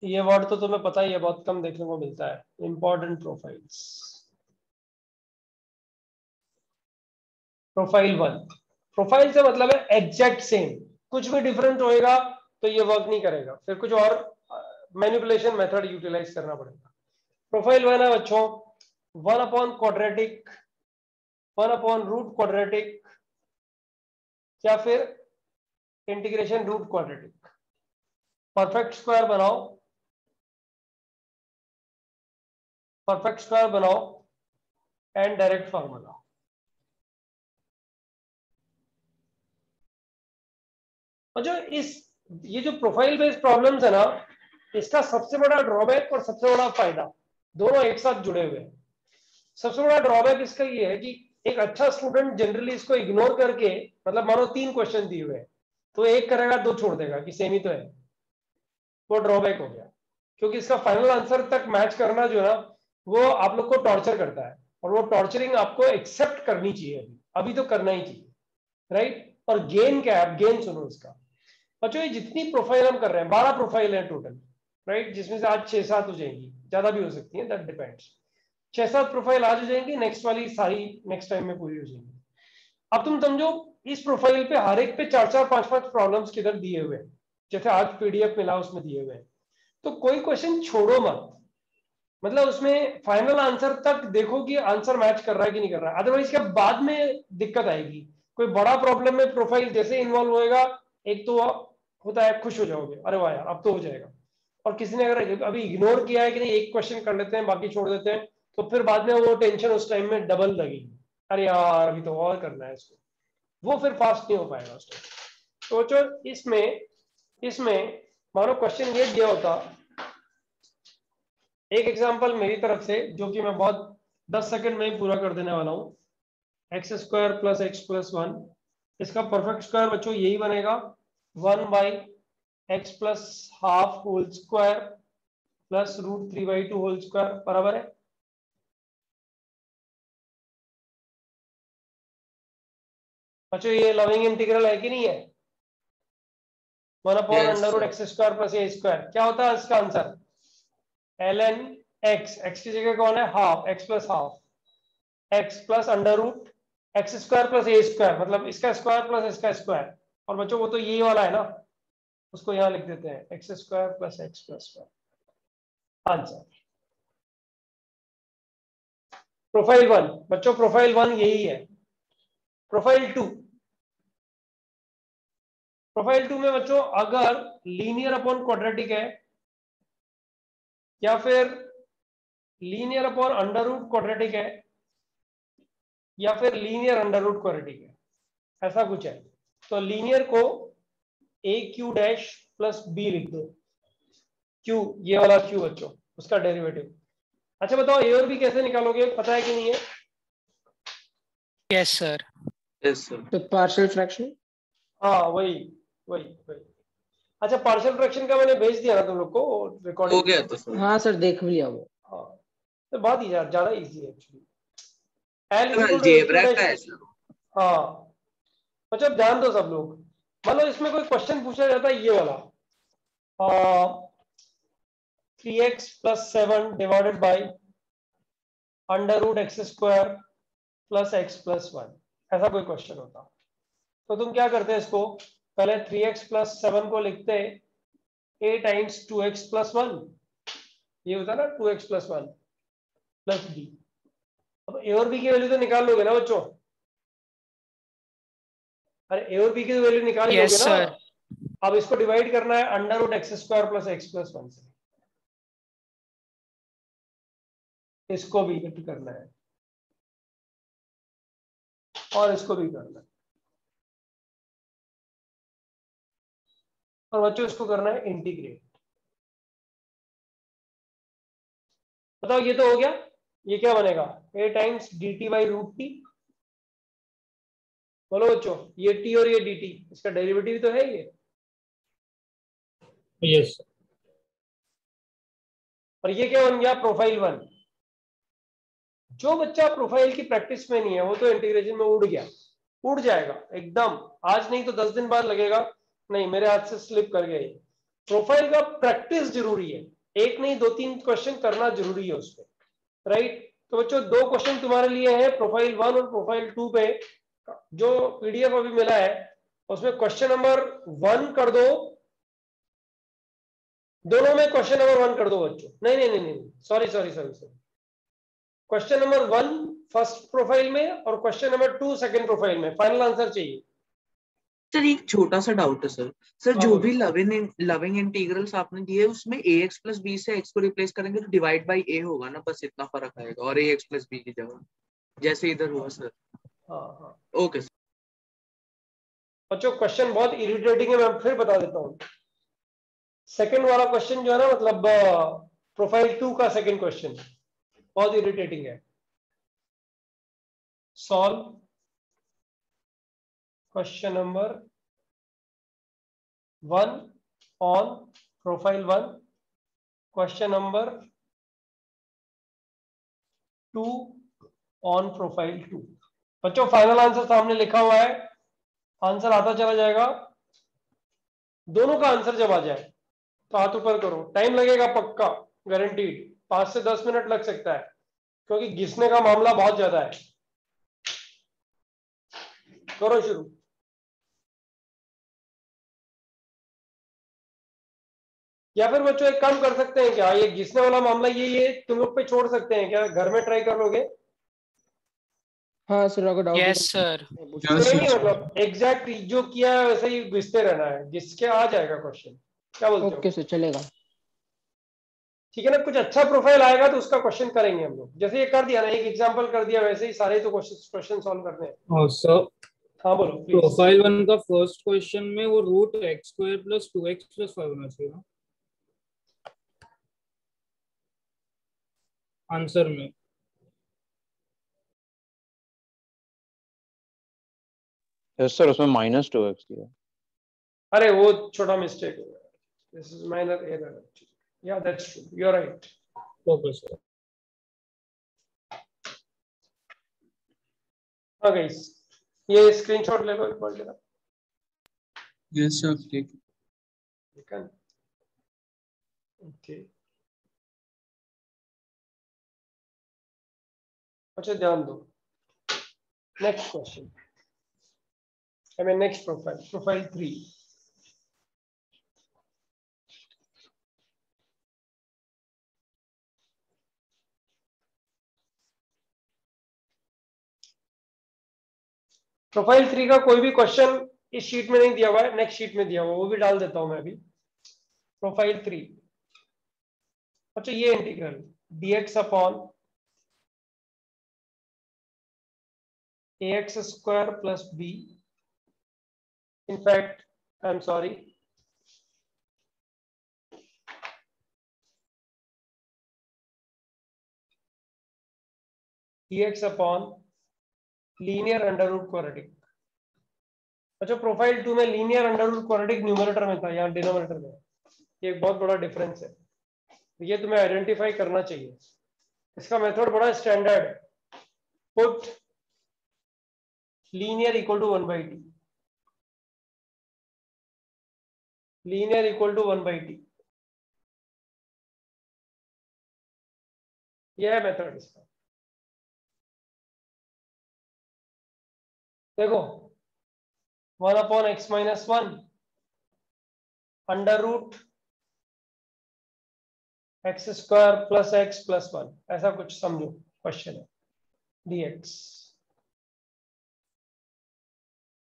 ये वर्ड तो तुम्हें पता ही है, बहुत कम देखने को मिलता है, इंपॉर्टेंट प्रोफाइल्स। प्रोफाइल 1, प्रोफाइल से मतलब है एग्जैक्ट सेम, कुछ भी डिफरेंट होएगा तो ये वर्क नहीं करेगा, फिर कुछ और मैनिपुलेशन मेथड यूटिलाइज करना पड़ेगा। प्रोफाइल 1 है बच्चों 1 upon quadratic, 1 upon root quadratic, या फिर integration root quadratic. Perfect square बनाओ, परफेक्ट स्क्वायर बनाओ एंड डायरेक्ट फॉर्मूला। और जो ये जो प्रोफाइल बेस्ड प्रॉब्लम्स है ना, इसका सबसे बड़ा ड्रॉबैक और सबसे बड़ा फायदा दोनों एक साथ जुड़े हुए हैं। सबसे बड़ा ड्रॉबैक इसका ये है कि एक अच्छा स्टूडेंट जनरली इसको इग्नोर करके, मतलब मानो 3 क्वेश्चन दिए हुए हैं तो एक करेगा 2 छोड़ देगा कि सेम ही तो है, वो ड्रॉबैक हो गया। क्योंकि इसका फाइनल आंसर तक मैच करना जो है ना, वो आप लोग को टॉर्चर करता है, और वो टॉर्चरिंग आपको एक्सेप्ट करनी चाहिए, अभी तो करना ही चाहिए, राइट? और गेन क्या है, गेन सुनो इसका। बच्चों ये जितनी प्रोफाइल हम कर रहे हैं, 12 प्रोफाइल है टोटल, राइट? जिसमें से आज 6-7 हो जाएंगी, ज्यादा भी हो सकती है, दैट डिपेंड्स। 6-7 प्रोफाइल आज हो जाएंगी, नेक्स्ट वाली सारी नेक्स्ट टाइम में पूरी हो जाएंगी। अब तुम समझो इस प्रोफाइल पे हर एक पे 4-4, 5-5 प्रॉब्लम्स किधर दिए हुए हैं, जैसे आज पीडीएफ मिला उसमें दिए हुए हैं, तो कोई क्वेश्चन छोड़ो मत, मतलब उसमें फाइनल आंसर तक देखो कि आंसर मैच कर रहा है कि नहीं कर रहा है, अदरवाइज क्या बाद में दिक्कत आएगी। कोई बड़ा प्रॉब्लम में प्रोफाइल जैसे इन्वॉल्व होएगा, एक तो होता है, खुश हो जाओगे, अरे वाह यार अब तो हो जाएगा। और किसी ने अगर अभी इग्नोर किया है कि नहीं एक क्वेश्चन कर लेते हैं बाकी छोड़ देते हैं, तो फिर बाद में वो टेंशन उस टाइम में डबल लगेगी, अरे यार अभी तो और करना है इसको, वो फिर फास्ट नहीं हो पाएगा उसको। सोचो इसमें मानो क्वेश्चन ये दिया होता, एक एग्जांपल मेरी तरफ से जो कि मैं बहुत 10 सेकंड में ही पूरा कर देने वाला हूँ। X square plus x plus 1, इसका परफेक्ट स्क्वायर बच्चों यही बनेगा 1/x plus half whole square plus √3/2 whole square, बराबर है। बच्चों ये लविंग इंटीग्रल है कि नहीं है? 1/√x square plus a square, क्या होता है इसका आंसर? ln x की जगह कौन है? Half, x plus half x plus √x square plus a square, मतलब इसका स्क्वायर प्लस इसका स्क्वायर। और बच्चों वो तो ये वाला है ना, उसको यहां लिख देते हैं x square plus x plus square. Answer profile 1 बच्चों, प्रोफाइल 1 यही है। प्रोफाइल 2 में बच्चों अगर लीनियर अपॉन क्वाड्रेटिक है या फिर linear upon under root quadratic है या फिर लीनियर अंडर रूट क्वाड्रेटिक है, ऐसा कुछ है, तो लीनियर को ए क्यू डैश प्लस बी लिख दो। क्यू, ये वाला क्यू बच्चों, उसका डेरिवेटिव। अच्छा बताओ ए और बी कैसे निकालोगे, पता है कि नहीं है? Yes sir. तो पार्शियल फ्रैक्शन। हाँ वही वही वही। अच्छा पार्शियल फ्रैक्शन का मैंने भेज दिया ना तुम लोग को रिकॉर्डिंग? हो गया तो सर। हाँ सर देख लिया वो। हाँ तो बहुत ही ज्यादा इजी है एक्चुअली। हाँ अच्छा ध्यान दो सब लोग, मतलब इसमें कोई क्वेश्चन पूछा जाता है ये वाला 3x plus 7 divided by √x square plus x plus 1, ऐसा कोई क्वेश्चन होता तो तुम क्या करते? इसको पहले 3x प्लस 7 को लिखते a टाइम्स 2x प्लस 1, ये होता ना 2x प्लस 1 प्लस b। अब a और b की वैल्यू तो निकाल लोगे ना बच्चों? अरे a और b की वैल्यू निकाल लोगे ना? अब इसको डिवाइड करना है √x square plus x plus 1 से, इसको भी करना है और इसको भी करना है, और बच्चों इसको करना है इंटीग्रेट। बताओ ये तो हो गया, ये क्या बनेगा? a times dt by √t। बोलो बच्चों, ये t और ये dt, इसका डेरिवेटिव तो है ये। यस। और ये क्या बन गया? प्रोफाइल 1। जो बच्चा प्रोफाइल की प्रैक्टिस में नहीं है वो तो इंटीग्रेशन में उड़ जाएगा एकदम, आज नहीं तो 10 दिन बाद लगेगा नहीं मेरे हाथ से स्लिप कर गया। प्रोफाइल का प्रैक्टिस जरूरी है, एक नहीं 2-3 क्वेश्चन करना जरूरी है उसपे, राइट? तो बच्चों 2 क्वेश्चन तुम्हारे लिए है प्रोफाइल 1 और प्रोफाइल 2 पे, जो पीडीएफ अभी मिला है उसमें क्वेश्चन नंबर 1 कर दो, दोनों में क्वेश्चन नंबर 1 कर दो बच्चों। नहीं sorry question number 1 first profile में और क्वेश्चन नंबर 2 सेकंड प्रोफाइल में, फाइनल आंसर चाहिए। सर एक छोटा सा डाउट है सर जो भी लविंग इंटीग्रल्स आपने दिए उसमें ax प्लस b से x को रिप्लेस करेंगे तो डिवाइड बाई a होगा ना, बस इतना फर्क आएगा, और ax प्लस b की जगह जैसे इधर हुआ सर। हाँ ओके सर। बच्चों क्वेश्चन बहुत इरिटेटिंग है, मैं फिर बता देता हूँ। सेकंड वाला क्वेश्चन जो है ना, मतलब प्रोफाइल 2 का सेकंड क्वेश्चन बहुत इरिटेटिंग है। Solve question number 1 on profile 1, question number 2 on profile 2। बच्चों फाइनल आंसर सामने लिखा हुआ है, आंसर आता चला जाएगा। दोनों का आंसर जब आ जाए तो हाथ ऊपर करो, टाइम लगेगा पक्का, गारंटीड 5 से 10 मिनट लग सकता है क्योंकि घिसने का मामला बहुत ज्यादा है। करो शुरू। या फिर बच्चों एक काम कर सकते हैं क्या, ये घिसने वाला मामला ये तुम लोग पे छोड़ सकते हैं क्या? घर में ट्राई कर लोगे? हाँ सर, अगर डाउट यस सर। सेम ही मतलब एग्जैक्ट जो किया है वैसे ही घिसते रहना है, जिसके आ जाएगा क्वेश्चन। क्या बोलते हो? ओके सर, चलेगा। ठीक है ना, कुछ अच्छा प्रोफाइल आएगा तो उसका क्वेश्चन करेंगे हम लोग। जैसे ये कर दिया ना, एक एग्जांपल कर दिया, वैसे ही सारे तो क्वेश्चन सॉल्व करने हैं। सर हाँ बोलो प्लीज। प्रोफाइल 1 का फर्स्ट क्वेश्चन में वो root x square plus 2x plus 5 होना चाहिए ना आंसर में। यस सर, उसमें -2x दिया। अरे वो छोटा मिस्टेक है, दिस इज माइनर एरर। या that's true, you are right. Okay sir. हाँ गाइस, ये स्क्रीनशॉट ले लो एक बार जरा। यस सर, ठीक। ठीक है, ओके। अच्छा ध्यान दो, next question, I mean next profile, profile 3। Profile 3 का कोई भी क्वेश्चन इस शीट में नहीं दिया हुआ है, नेक्स्ट शीट में दिया हुआ है, वो भी डाल देता हूं मैं अभी। प्रोफाइल 3। अच्छा ये integral dx upon ax square plus b, in fact I'm sorry, dx upon linear under root quadratic. अच्छा प्रोफाइल 2 में linear under root quadratic numerator में था, यहाँ डिनोमिनेटर में। ये एक बहुत बड़ा डिफरेंस है, ये तुम्हें आइडेंटिफाई करना चाहिए। इसका मेथड बड़ा स्टैंडर्ड है, put linear equal to 1/t, linear equal to 1/t, यह है मेथड इसका। देखो 1/x-1 under root x square plus x plus 1, ऐसा कुछ समझो क्वेश्चन है। dx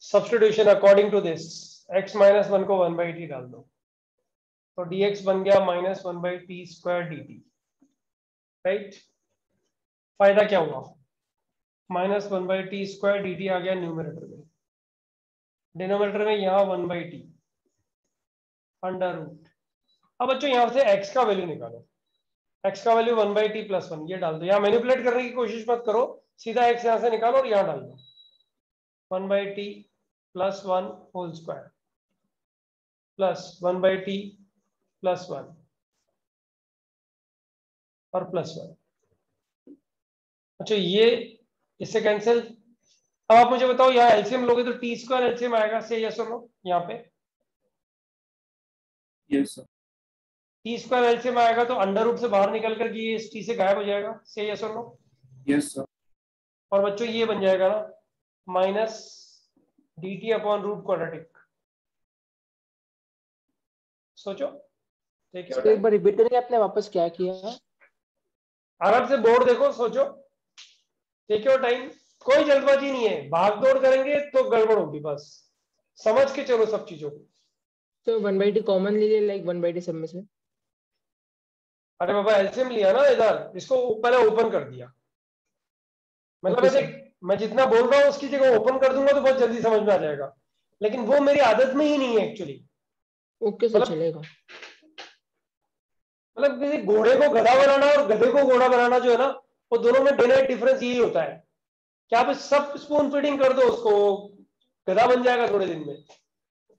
substitution according to this, x-1 को 1/t डाल दो, तो dx बन गया -1/t स्क्वायर dt, राइट। फायदा क्या हुआ, -1/t स्क्वायर dt आ गया न्यूमरेटर में, डिनोमिनेटर में यहाँ 1/t अंडर रूट। अब बच्चों यहाँ से x का वैल्यू निकालो, x का वैल्यू 1/t प्लस 1, ये डाल दो। यहाँ मैनिपुलेट करने की कोशिश मत करो, सीधा x यहाँ से निकालो और यहाँ डाल दो, 1/t plus 1 whole square plus 1/t plus 1 और प्लस 1। अच्छा ये इससे कैंसिल। अब आप मुझे बताओ, यहाँ एलसीएम लोगे तो टी स्क्वायर एलसीएम आएगा, से यस और नो? यहाँ पे yes sir. T square LCM आएगा तो अंडर रूट से बाहर निकल कर ये इस टी से गायब हो जाएगा, से यस और नो? Yes sir. और बच्चों ये बन जाएगा ना minus dt upon root quadratic. सोचो, एक बार रिपीट करेंगे, आपने वापस क्या किया? आराम से बोर्ड देखो, सोचो, टेक योर टाइम, कोई जल्दबाजी नहीं है। भाग दौड़ करेंगे तो गड़बड़ होगी, बस समझ के चलो सब चीजों को। तो 1/t कॉमन लीजिए, लाइक 1/t सब में से। अरे बाबा एलसीएम लिया ना इधर, इसको पहले ओपन कर दिया, मतलब ऐसे मैं जितना बोल रहा हूँ उसकी जगह ओपन कर दूंगा तो बहुत जल्दी समझ में आ जाएगा, लेकिन वो मेरी आदत में ही नहीं है एक्चुअली। ओके सर, चलेगा। मतलब किसी घोड़े को गधा बनाना और गधे को घोड़ा बनाना जो है ना, वो दोनों में डायरेक्ट डिफरेंस यही होता है कि आप सब स्पून फीडिंग कर दो उसको, गधा बन जाएगा थोड़े दिन में।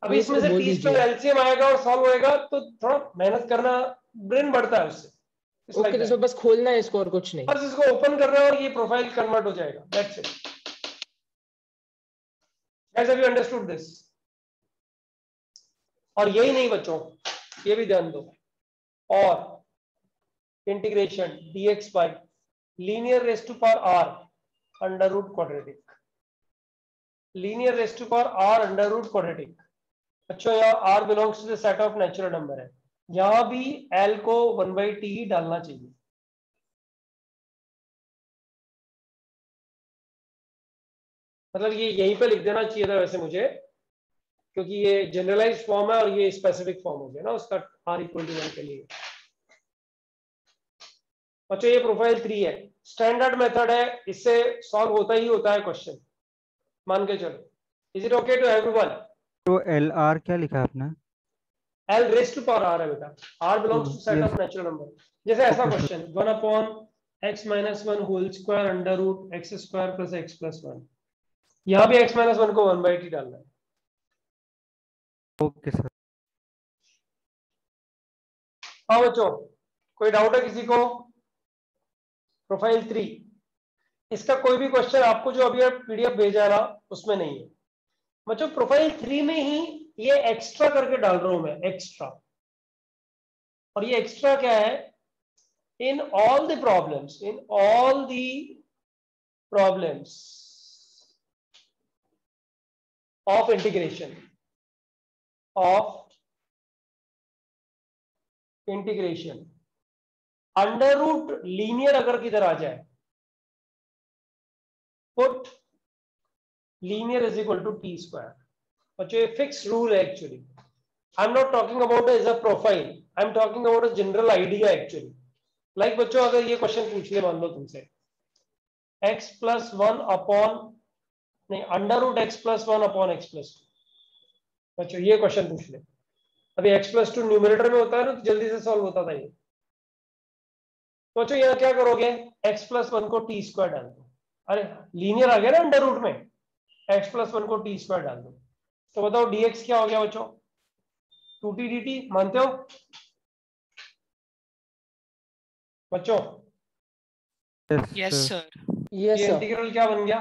अभी इसमें से टी स्क्वायर एलसीएम आएगा और सॉल्व होएगा तो थोड़ा मेहनत करना, ब्रेन बढ़ता है उससे। ओके, तो बस खोलना है इसको और कुछ नहीं, बस इसको ओपन करना है और ये प्रोफाइल कन्वर्ट हो जाएगा, that's it. Guys, have you understood this? और यही नहीं बच्चों, ये भी ध्यान दो, और integration dx by linear raised to power r under root quadratic, linear raised to power r under root quadratic। अच्छा यहाँ r belongs to the set of natural number है, यहाँ भी l को 1/t ही डालना चाहिए। मतलब ये यहीं पे लिख देना चाहिए था वैसे मुझे, क्योंकि ये जनरलाइज फॉर्म है और ये स्पेसिफिक फॉर्म हो गया ना उसका r इक्वल टू 1 के लिए। अच्छा ये प्रोफाइल 3 है, स्टैंडर्ड मेथड है, इससे सॉल्व होता ही होता है क्वेश्चन, मान के चलो। Is it okay to everyone? तो एल आर क्या लिखा है आपने? L raised to power r है बेटा, r belongs to set of natural number. जैसे ऐसा question 1 upon x minus 1 whole square under root x square plus x plus 1, यहाँ भी x माइनस 1 को 1/t डालना है। Okay sir. हाँ बच्चों, कोई डाउट है किसी को? प्रोफाइल 3 इसका कोई भी क्वेश्चन आपको जो अभी पीडीएफ भेजा ना उसमें नहीं है बच्चों। प्रोफाइल 3 में ही ये एक्स्ट्रा करके डाल रहा हूं मैं, एक्स्ट्रा। और ये एक्स्ट्रा क्या है? In all the problems, of integration under root linear अगर किधर आ जाए, put linear is equal to t square. बच्चों ये फिक्स रूल है actually. I am not talking about as a profile, I am talking about a general idea actually. Like बच्चों अगर ये क्वेश्चन पूछ ले मान लो तुमसे, x प्लस 1 अपॉन नहीं under root x plus 1 upon x plus 2, बच्चों ये क्वेश्चन पूछ ले। अभी x प्लस 2 न्यूमरेटर में होता है ना तो जल्दी से सॉल्व होता था ये। तो बच्चों यहाँ क्या करोगे, x प्लस 1 को टी स्क्वायर डाल दो। अरे लीनियर आ गया ना अंडर रूट में, x प्लस 1 को टी स्क्वायर डाल दो। तो बताओ dx क्या हो गया बच्चों? 2t dt, मानते हो बच्चों? Yes sir. ये इंटीग्रल क्या बन गया?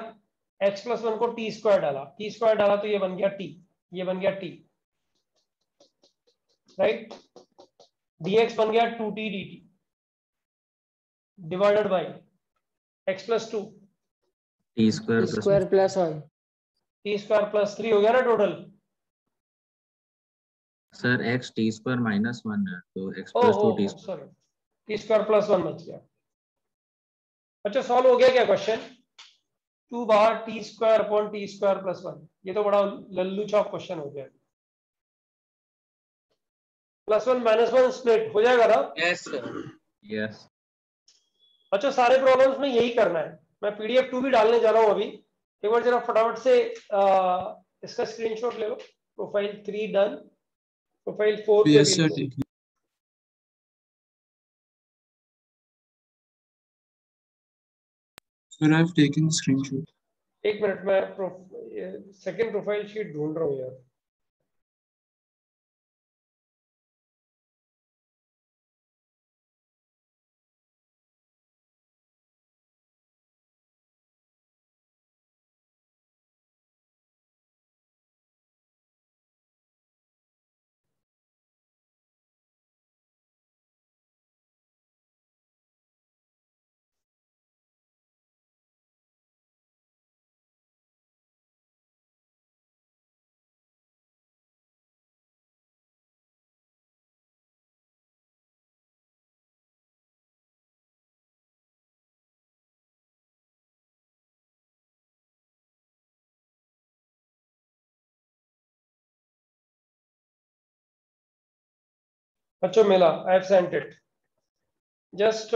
x प्लस 1 को टी स्क्वायर डाला, तो ये बन गया t, ये बन गया t, राइट? dx बन गया 2t dt divided by x plus 2 t square plus 1 t square plus 3 हो गया ना total. Sir x t square minus 1 है तो x plus 2 t sorry, t square plus 1 बच गया। अच्छा सॉल्व हो गया क्या क्वेश्चन? 2 बार t square upon t square plus 1, ये तो बड़ा लल्लू चौक क्वेश्चन हो गया। प्लस 1 माइनस 1 स्प्लिट हो जाएगा ना? Yes sir. यस। अच्छा सारे प्रॉब्लम्स में यही करना है। मैं PDF 2 भी डालने जा रहा हूँ अभी, एक बार जरा फटाफट से इसका स्क्रीनशॉट ले लो। प्रोफाइल 3 डन, प्रोफाइल 4 पे Yes, sir. भी Thank you. Sir, I've taken screenshot. एक मिनट में सेकंड प्रोफाइल शीट ढूंढ रहा हूँ यार। बच्चों मिला, I have sent it. Just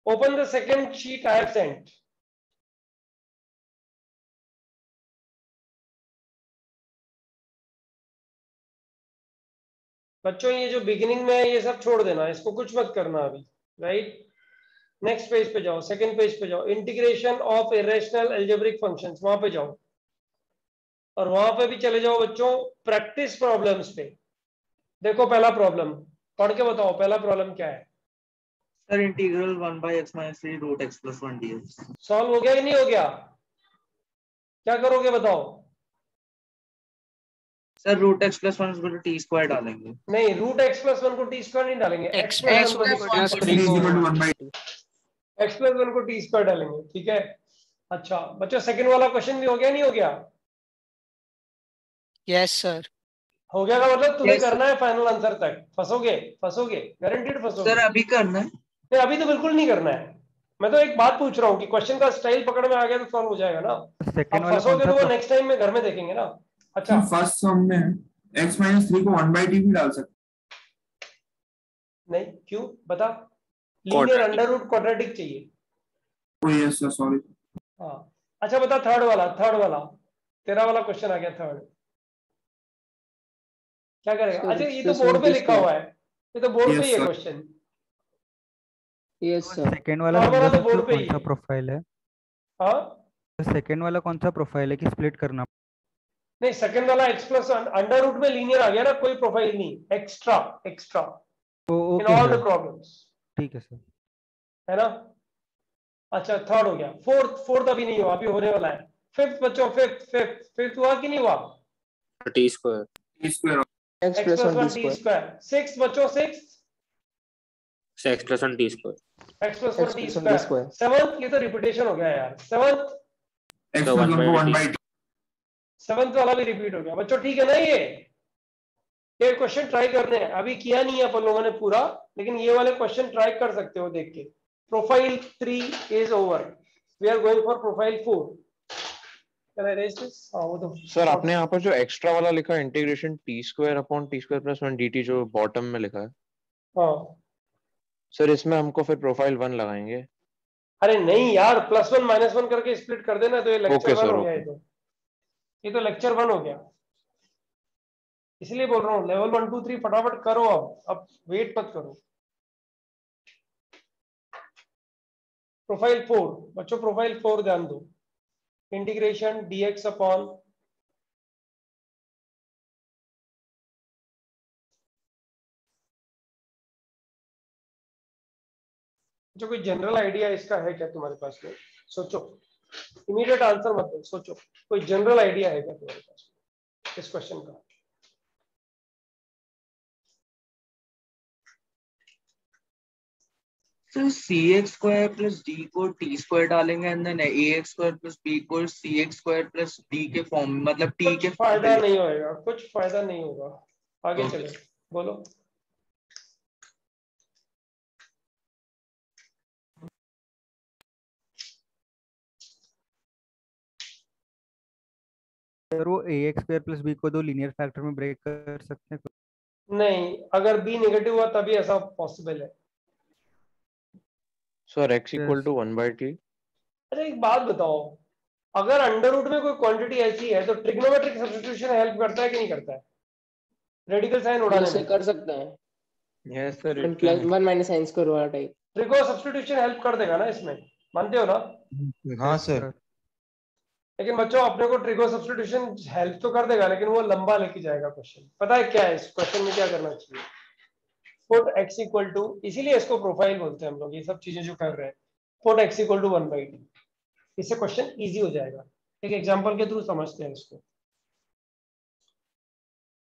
open the second sheet I have sent. बच्चों ये जो बिगिनिंग में है ये सब छोड़ देना, इसको कुछ मत करना अभी, राइट? नेक्स्ट पेज पे जाओ, सेकंड पेज पे जाओ, integration of irrational algebraic functions, वहां पे जाओ। और वहां पे भी चले जाओ बच्चों प्रैक्टिस प्रॉब्लम्स पे। देखो पहला प्रॉब्लम पढ़ के बताओ, पहला प्रॉब्लम क्या है? Sir integral 1/x - 3 root x + 1 dx। Solve हो गया कि नहीं हो गया? क्या करोगे बताओ? सर रूट x + 1 को टी स्क्वायर डालेंगे। नहीं, रूट x + 1 को टी स्क्वायर नहीं डालेंगे, x + 1 को टी स्क्वायर डालेंगे, ठीक है? अच्छा बच्चों सेकंड वाला क्वेश्चन भी हो गया नहीं हो गया? Yes sir. हो गया का मतलब तुम्हें करना है फाइनल आंसर तक। फंसोगे गारंटीड फंसोगे। सर अभी करना है? नहीं अभी तो बिल्कुल नहीं करना है, मैं तो एक बात पूछ रहा हूँ कि क्वेश्चन का स्टाइल पकड़ में आ गया तो सॉल्व हो जाएगा ना। सेकंड अब वाला कौन फंसोगे सा तो वो नेक्स्ट टाइम में घर में देखेंगे ना। अच्छा फर्स्ट सम में x माइनस 3 को 1/t भी डाल सकते नहीं, क्यों बता? लीनियर अंडर रूट क्वाड्रेटिक चाहिए। हैं। Yes sir sorry. हाँ अच्छा बता, थर्ड वाला तेरा वाला क्वेश्चन आ गया। थर्ड क्या करेगा? सर अच्छा x ये तो plus बोर्ड पे 1t लिखा square। हुआ है, ये तो बोर्ड पे ही यस है sir. Question. Yes sir. Second वाला थर्ड वाला समझा तो सकते हो बोर्ड पे कौन ही सा है। प्रोफाइल है? हाँ सेकंड वाला कौन सा प्रोफाइल है कि स्प्लिट करना? नहीं, सेकंड वाला x प्लस अंडर रूट में लीनियर आ गया ना, कोई प्रोफाइल नहीं, extra extra in okay all the sir, problems, ठीक है सर। है ना। अच्छा थर्ड हो गया। फोर्थ अभी नहीं हुआ, अभी होने वाला है। फिफ्थ बच्चों, फिफ्थ हुआ कि नहीं हुआ? T square t square x x plus plus 1t 1 t square। Square. Six बच्चों, six x plus one t square x plus 1 x t plus 1t square. square। Seventh, ये तो रिपीटेशन हो गया यार। सेवंथ x तो plus 1 को 1/t 1/t। सेवंथ वाला भी रिपीट हो गया बच्चों, ठीक है ना। ये क्वेश्चन ट्राई करने हैं, अभी किया नहीं है अपन लोगों ने पूरा, लेकिन ये वाले क्वेश्चन ट्राई कर सकते हो देख के। Profile 3 is over, we are going for profile 4। Can I raise this? हाँ वो तो सर आपने यहाँ पर जो एक्स्ट्रा वाला लिखा है integration T square upon t square plus 1 dt जो बॉटम में लिखा है, हाँ। सर इसमें हमको फिर प्रोफाइल 1 लगाएंगे। अरे नहीं यार, +1 -1 करके स्प्लिट कर देना, तो ये लेक्चर ओके 1 सर हो गया। ओके। ये तो लेक्चर 1 हो गया, इसलिए बोल रहा हूँ लेवल 1 2 3 फटाफट करो। अब वेट मत करो। प्रोफाइल 4 बच्चों, प्रोफाइल 4 ध्यान दो। इंटीग्रेशन dx अपॉन जो कोई जनरल आइडिया इसका है क्या तुम्हारे पास में? सोचो, इमीडिएट आंसर मत दो, सोचो कोई जनरल आइडिया है क्या तुम्हारे पास में इस क्वेश्चन का? Sir C x square plus D को टी स्क्वायर डालेंगे and then A x square plus B को C x square plus D के फॉर्म, मतलब टी कुछ के फॉर्म फायदा पे। नहीं होएगा, कुछ फायदा नहीं होगा। आगे ओके। चलो, बोलो। सर वो ए एक्स स्क्वायर प्लस बी को दो लीनियर फैक्टर में ब्रेक कर सकते हैं? नहीं, अगर बी नेगेटिव हुआ तभी ऐसा पॉसिबल है। Sir x equal to 1/t। अच्छा एक बात बताओ, अगर अंडर रूट में कोई क्वांटिटी ऐसी है तो ट्रिग्नोमेट्रिक सब्स्टिट्यूशन हेल्प करता है कि नहीं करता है रेडिकल साइन उड़ाने जैसे में? कर सकते हैं yes sir 1 plus 1 minus sin square वाला टाइप। ट्रिगो सब्स्टिट्यूशन हेल्प कर देगा ना इसमें, मानते हो ना? हाँ सर। लेकिन बच्चों अपने को ट्रिगो सब्स्टिट्यूशन हेल्प तो कर देगा, लेकिन वो लंबा लेके जाएगा क्वेश्चन। पता है क्या है इस क्वेश्चन में क्या करना चाहिए? पुट x इक्वल टू, इसीलिए इसको प्रोफाइल बोलते हैं हम लोग, ये सब चीजें जो कर रहे हैं। Put x equal to 1/t, इससे क्वेश्चन इजी हो जाएगा। एक एग्जांपल के थ्रू समझते हैं इसको।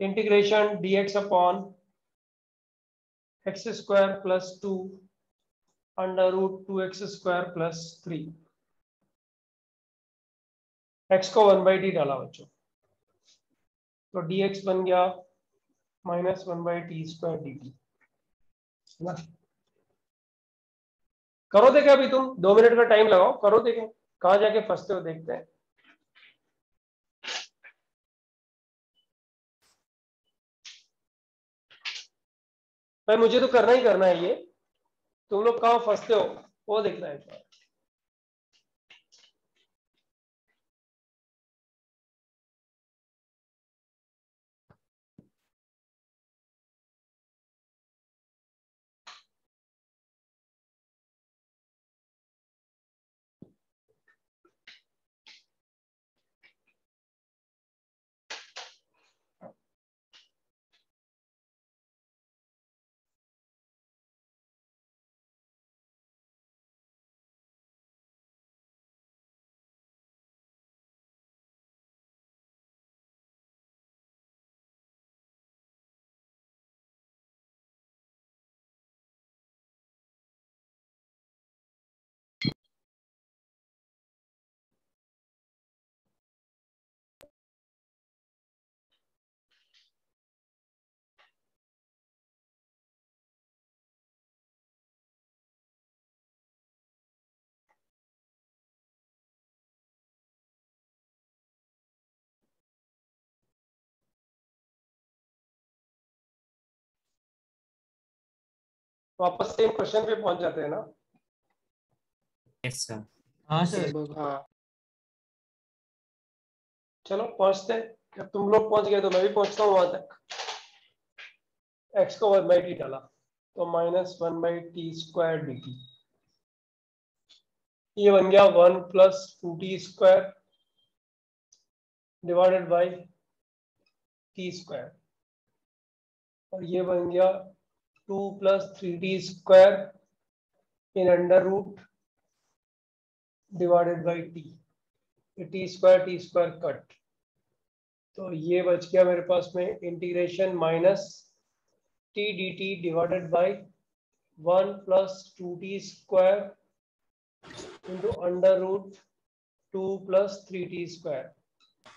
Integration dx upon x square plus 2 under root 2x square plus 3। x को 1/t डाला बच्चों, तो dx बन गया -1/t स्क्वायर dt। करो देखे, अभी तुम 2 मिनट का टाइम लगाओ, करो देखे कहां जाके फंसते हो, देखते हैं। भाई मुझे तो करना ही करना है ये, तुम लोग कहां फंसते हो वो देखना है। वापस सेम क्वेश्चन पे पहुंच जाते हैं ना। Yes sir. हाँ सर। हाँ चलो पहुंचते हैं। जब तुम लोग पहुंच गए तो मैं भी पहुंचता हूँ वहां तक। x को 1/t डाला तो -1/t²dt, ये बन गया 1 + 2t² डिवाइडेड बाई t², और ये बन गया 2 + 3t² in under root divided by t। t² cut, तो ये बच गया मेरे पास में integration -t dt divided by 1 + 2t² into under root 2 + 3t²।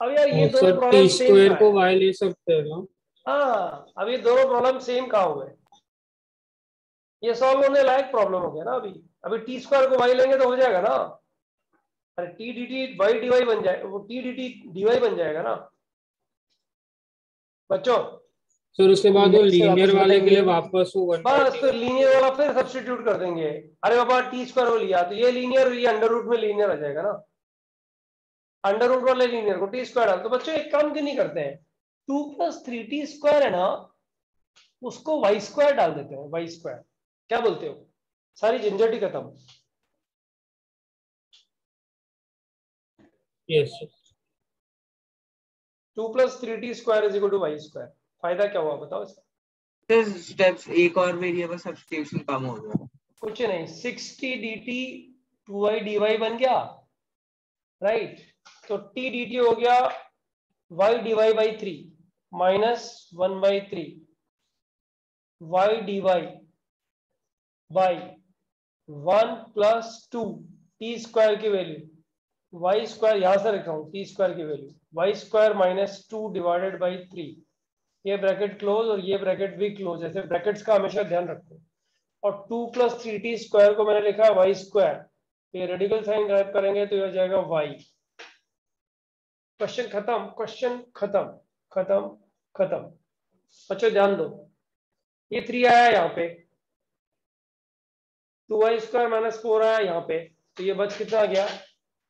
अब यार ये दोनों sir problem T same square का को है। वाई ले सकते हैं ना? हाँ अब ये दोनों प्रॉब्लम सेम कहाँ हो गए? ये सॉल्व होने लायक प्रॉब्लम हो गया ना। अभी t² को y लेंगे तो हो जाएगा ना। अरे t dt y dy बन जाए, वो t dt dy बन जाएगा ना बच्चों। सर उसके बाद वो से लीनियर वापस वाले के लिए बताएंगे। वापस वो 1/t बस फिर लीनियर वाला फिर सब्स्टिट्यूट कर देंगे। अरे बाबा t² वो लिया तो ये लीनियर, ये अंडर रूट में लीनियर आ जाएगा ना। अंडर रूट वाले लीनियर को t² डाल। तो बच्चों एक काम क्यों नहीं करते हैं, 2 + 3t² है ना, उसको y² डाल देते हैं। y², क्या बोलते हो? सारी झंझट ही खत्म। Yes sir. 2 + 3t² = y²। फायदा क्या हुआ बताओ इसका? स्टेप्स एक और वेरिएबल सब्स्टिट्यूशन कम हो गया। कुछ नहीं, 6t dt 2y dy बन गया, राइट। तो t dt हो गया y dy by 3 -1/3 y dy by 1 + 2 t² की वैल्यू y², यहां से रखा हूं t² की वैल्यू y² - 2 डिवाइडेड बाई 3, ये ब्रैकेट क्लोज और ये ब्रैकेट भी क्लोज। ऐसे ब्रैकेट्स का हमेशा ध्यान रखो। और 2 + 3t² को मैंने लिखा है y², ये रेडिकल साइन ग्रैब करेंगे तो ये हो जाएगा y। क्वेश्चन खत्म, क्वेश्चन खत्म खत्म खत्म। बच्चों ध्यान दो, ये 3 आया यहाँ पे, 2y² - 4 आया यहाँ पे, तो ये बच कितना आ गया?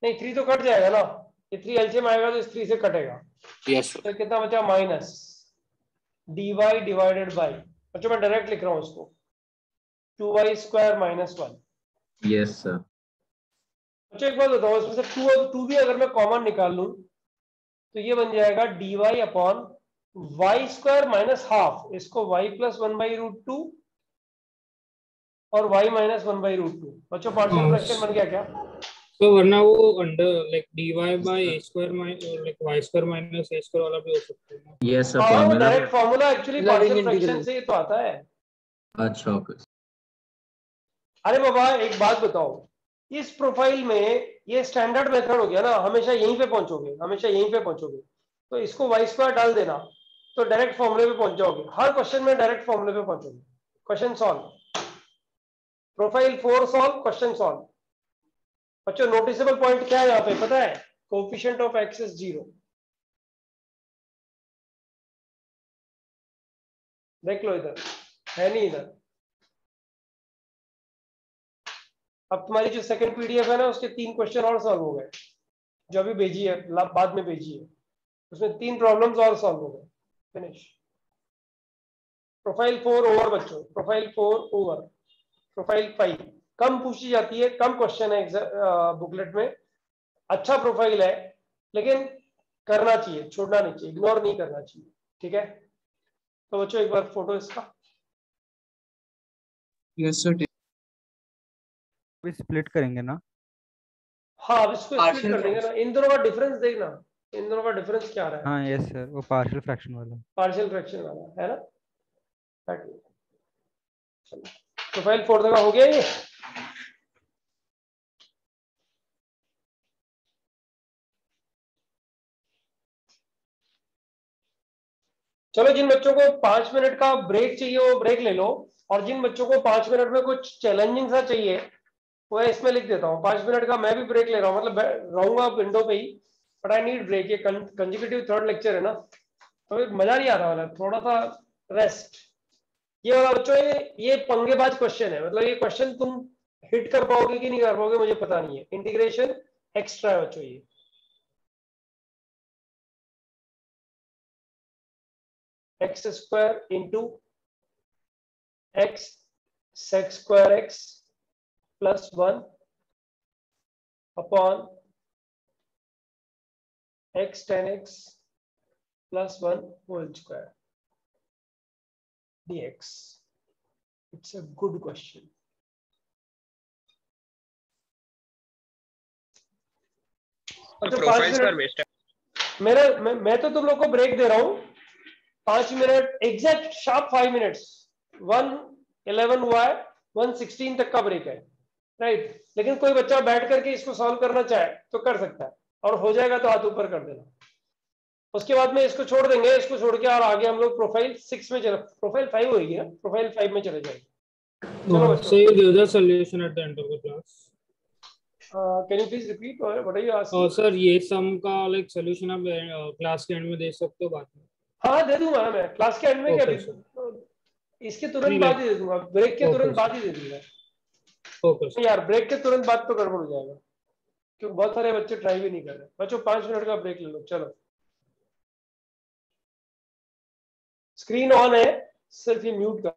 नहीं 3 तो कट जाएगा ना, ये 3 एलसीएम आएगा तो इस 3 से कटेगा। यस तो कितना बचा? माइनस dy डिवाइडेड बाई, बच्चों मैं डायरेक्ट लिख रहा हूँ इसको, 2y² - 1। Yes sir. बच्चों एक बात बताओ, इसमें से 2 भी अगर मैं कॉमन निकाल लूं तो ये बन जाएगा dy अपॉन y² - हाफ, इसको y + 1/√2 और y - 1/√2। बच्चों पार्शियल फ्रैक्शन बन गया क्या? तो वरना वो under like dy by a² like y² - a² वाला भी हो सकता है ना? Yes sir. हाँ formula direct formula actually Loving partial fraction integral. से ही तो आता है। अच्छा ओके। अरे बाबा एक बात बताओ, इस प्रोफाइल में ये स्टैंडर्ड मेथड हो गया ना, हमेशा यहीं पे पहुंचोगे, हमेशा यहीं पे पहुंचोगे। तो इसको y² डाल देना तो डायरेक्ट फॉर्मूले पे पहुंच जाओगे। हर क्वेश्चन में डायरेक्ट फॉर्मूले पे पहुंचोगे। Question solve, profile 4 solve, question solve. बच्चों नोटिसेबल पॉइंट क्या है यहाँ पे पता है? Coefficient of x is 0। देख लो इधर है नहीं इधर। अब तुम्हारी जो सेकंड पीडीएफ है ना, उसके 3 क्वेश्चन और सॉल्व हो गए, जो अभी भेजी है, बाद में भेजी है, उसमें 3 प्रॉब्लम्स और सॉल्व हो गए। फिनिश। प्रोफाइल 4 ओवर बच्चों, प्रोफाइल 4 ओवर। प्रोफाइल 5 कम पूछी जाती है, कम क्वेश्चन है बुकलेट में। अच्छा प्रोफाइल है लेकिन करना चाहिए, छोड़ना नहीं चाहिए, इग्नोर नहीं करना चाहिए। ठीक है तो बच्चों एक बार फोटो इसका। Yes sir. भी स्प्लिट करेंगे ना? हाँ अब इसको स्प्लिट कर देंगे ना। इन दोनों का डिफरेंस देखना, इन दोनों का डिफरेंस क्या आ रहा है? हाँ यस सर, वो पार्शियल फ्रैक्शन वाला। पार्शियल फ्रैक्शन वाला है ना। प्रोफाइल 4 तक हो गया ये। चलो जिन बच्चों को 5 मिनट का ब्रेक चाहिए वो ब्रेक ले लो, और जिन बच्चों को 5 मिनट में कुछ चैलेंजिंग सा चाहिए वो इसमें लिख देता हूँ। 5 मिनट का मैं भी ब्रेक ले रहा हूँ, मतलब रहूंगा विंडो पे ही, बट आई नीड ब्रेक। ये कंसेक्यूटिव 3rd लेक्चर है ना, तो मजा नहीं आ रहा वाला, थोड़ा सा रेस्ट। ये वाला बच्चों ये पंगेबाज क्वेश्चन है, मतलब ये क्वेश्चन तुम हिट कर पाओगे कि नहीं कर पाओगे मुझे पता नहीं है। इंटीग्रेशन एक्स्ट्रा है बच्चों ये। X square into x sec square x plus 1 upon x tan x plus 1 whole square dx. It's a good question. Profiles पर बेस्ड है। मैं तो तुम लोग को ब्रेक दे रहा हूँ 5 मिनट एग्जैक्ट शार्प 5 मिनट्स 1:11 हुआ है 1:16 तक का ब्रेक है राइट। लेकिन कोई बच्चा बैठ करके इसको सॉल्व करना चाहे तो कर सकता है और हो जाएगा तो हाथ ऊपर कर देना। उसके बाद में इसको छोड़ देंगे, इसको छोड़ के और आगे हम लोग प्रोफाइल 6 में चले, प्रोफाइल 5 होगी ना, प्रोफाइल 5 में चले जाएंगे। चलो बच्चों, So you give the solution at the end of the class. Can you please repeat what are you asking? Sir ये सम का लाइक सॉल्यूशन आप क्लास के एंड में दे सकते हो बाद में? हाँ दे दूंगा ना मैं क्लास के एंड में। Okay, क्या इसके तुरंत बाद ही दे दूंगा, ब्रेक के तुरंत बाद ही दे दूंगा। ओके यार ब्रेक के तुरंत बाद तो गड़बड़ हो जाएगा क्योंकि बहुत सारे बच्चे ट्राई भी नहीं कर रहे। बच्चों 5 मिनट का ब्रेक ले लो। चलो स्क्रीन ऑन है, सिर्फ ये म्यूट कर।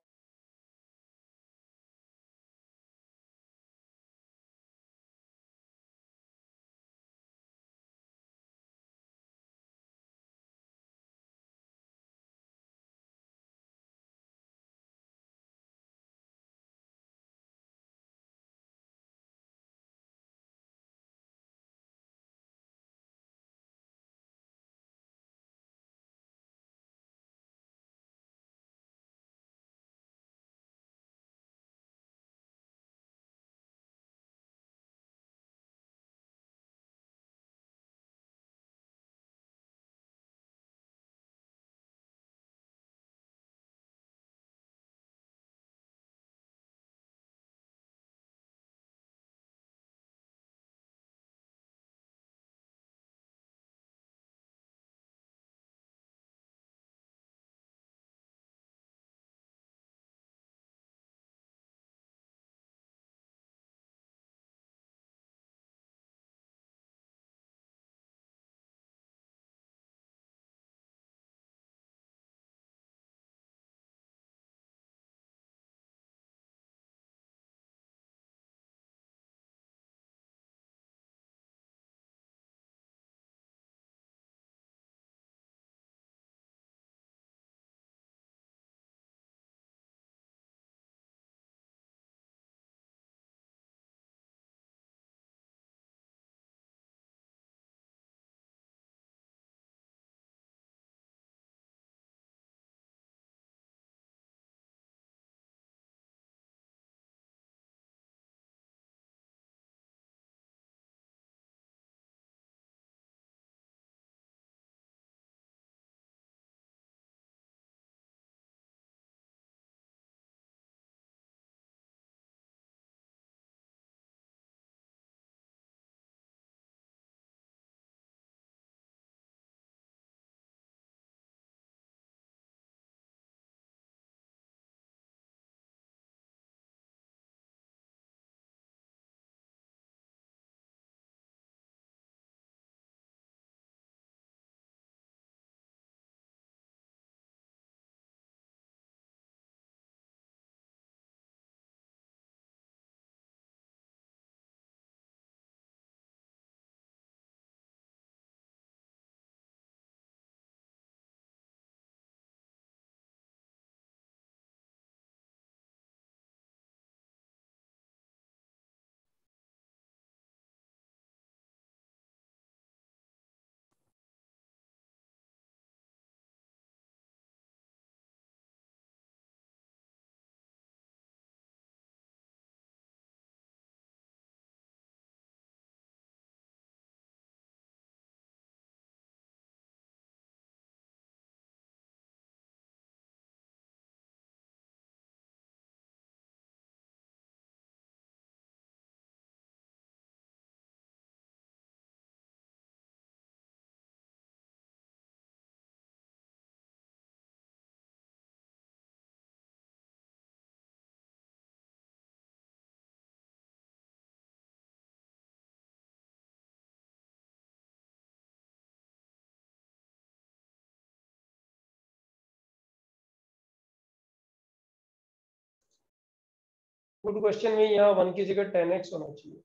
गुड क्वेश्चन में यहाँ 1 की जगह 10x होना चाहिए।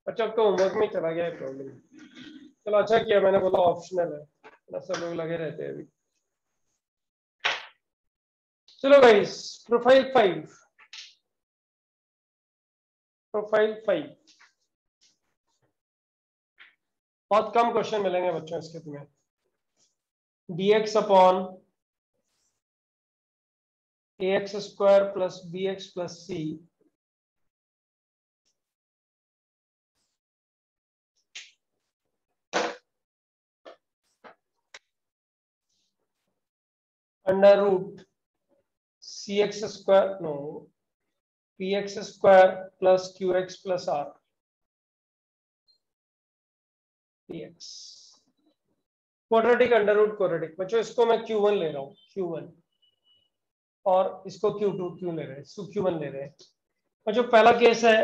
अच्छा अब तो होमवर्क में चला गया है प्रॉब्लम। चलो अच्छा किया मैंने बोला ऑप्शनल है, सब लोग लगे रहते हैं अभी। चलो गाइस प्रोफाइल 5 बहुत कम क्वेश्चन मिलेंगे बच्चों इसके तुम्हें। dx upon ax square plus bx plus c under root cx square no px square plus qx plus r dx quadratic under root quadratic. बच्चों इसको मैं q1 ले रहा हूँ q1 और इसको q2 क्यों ले रहे हैं, इसको q1 ले रहे हैं। बच्चों पहला केस है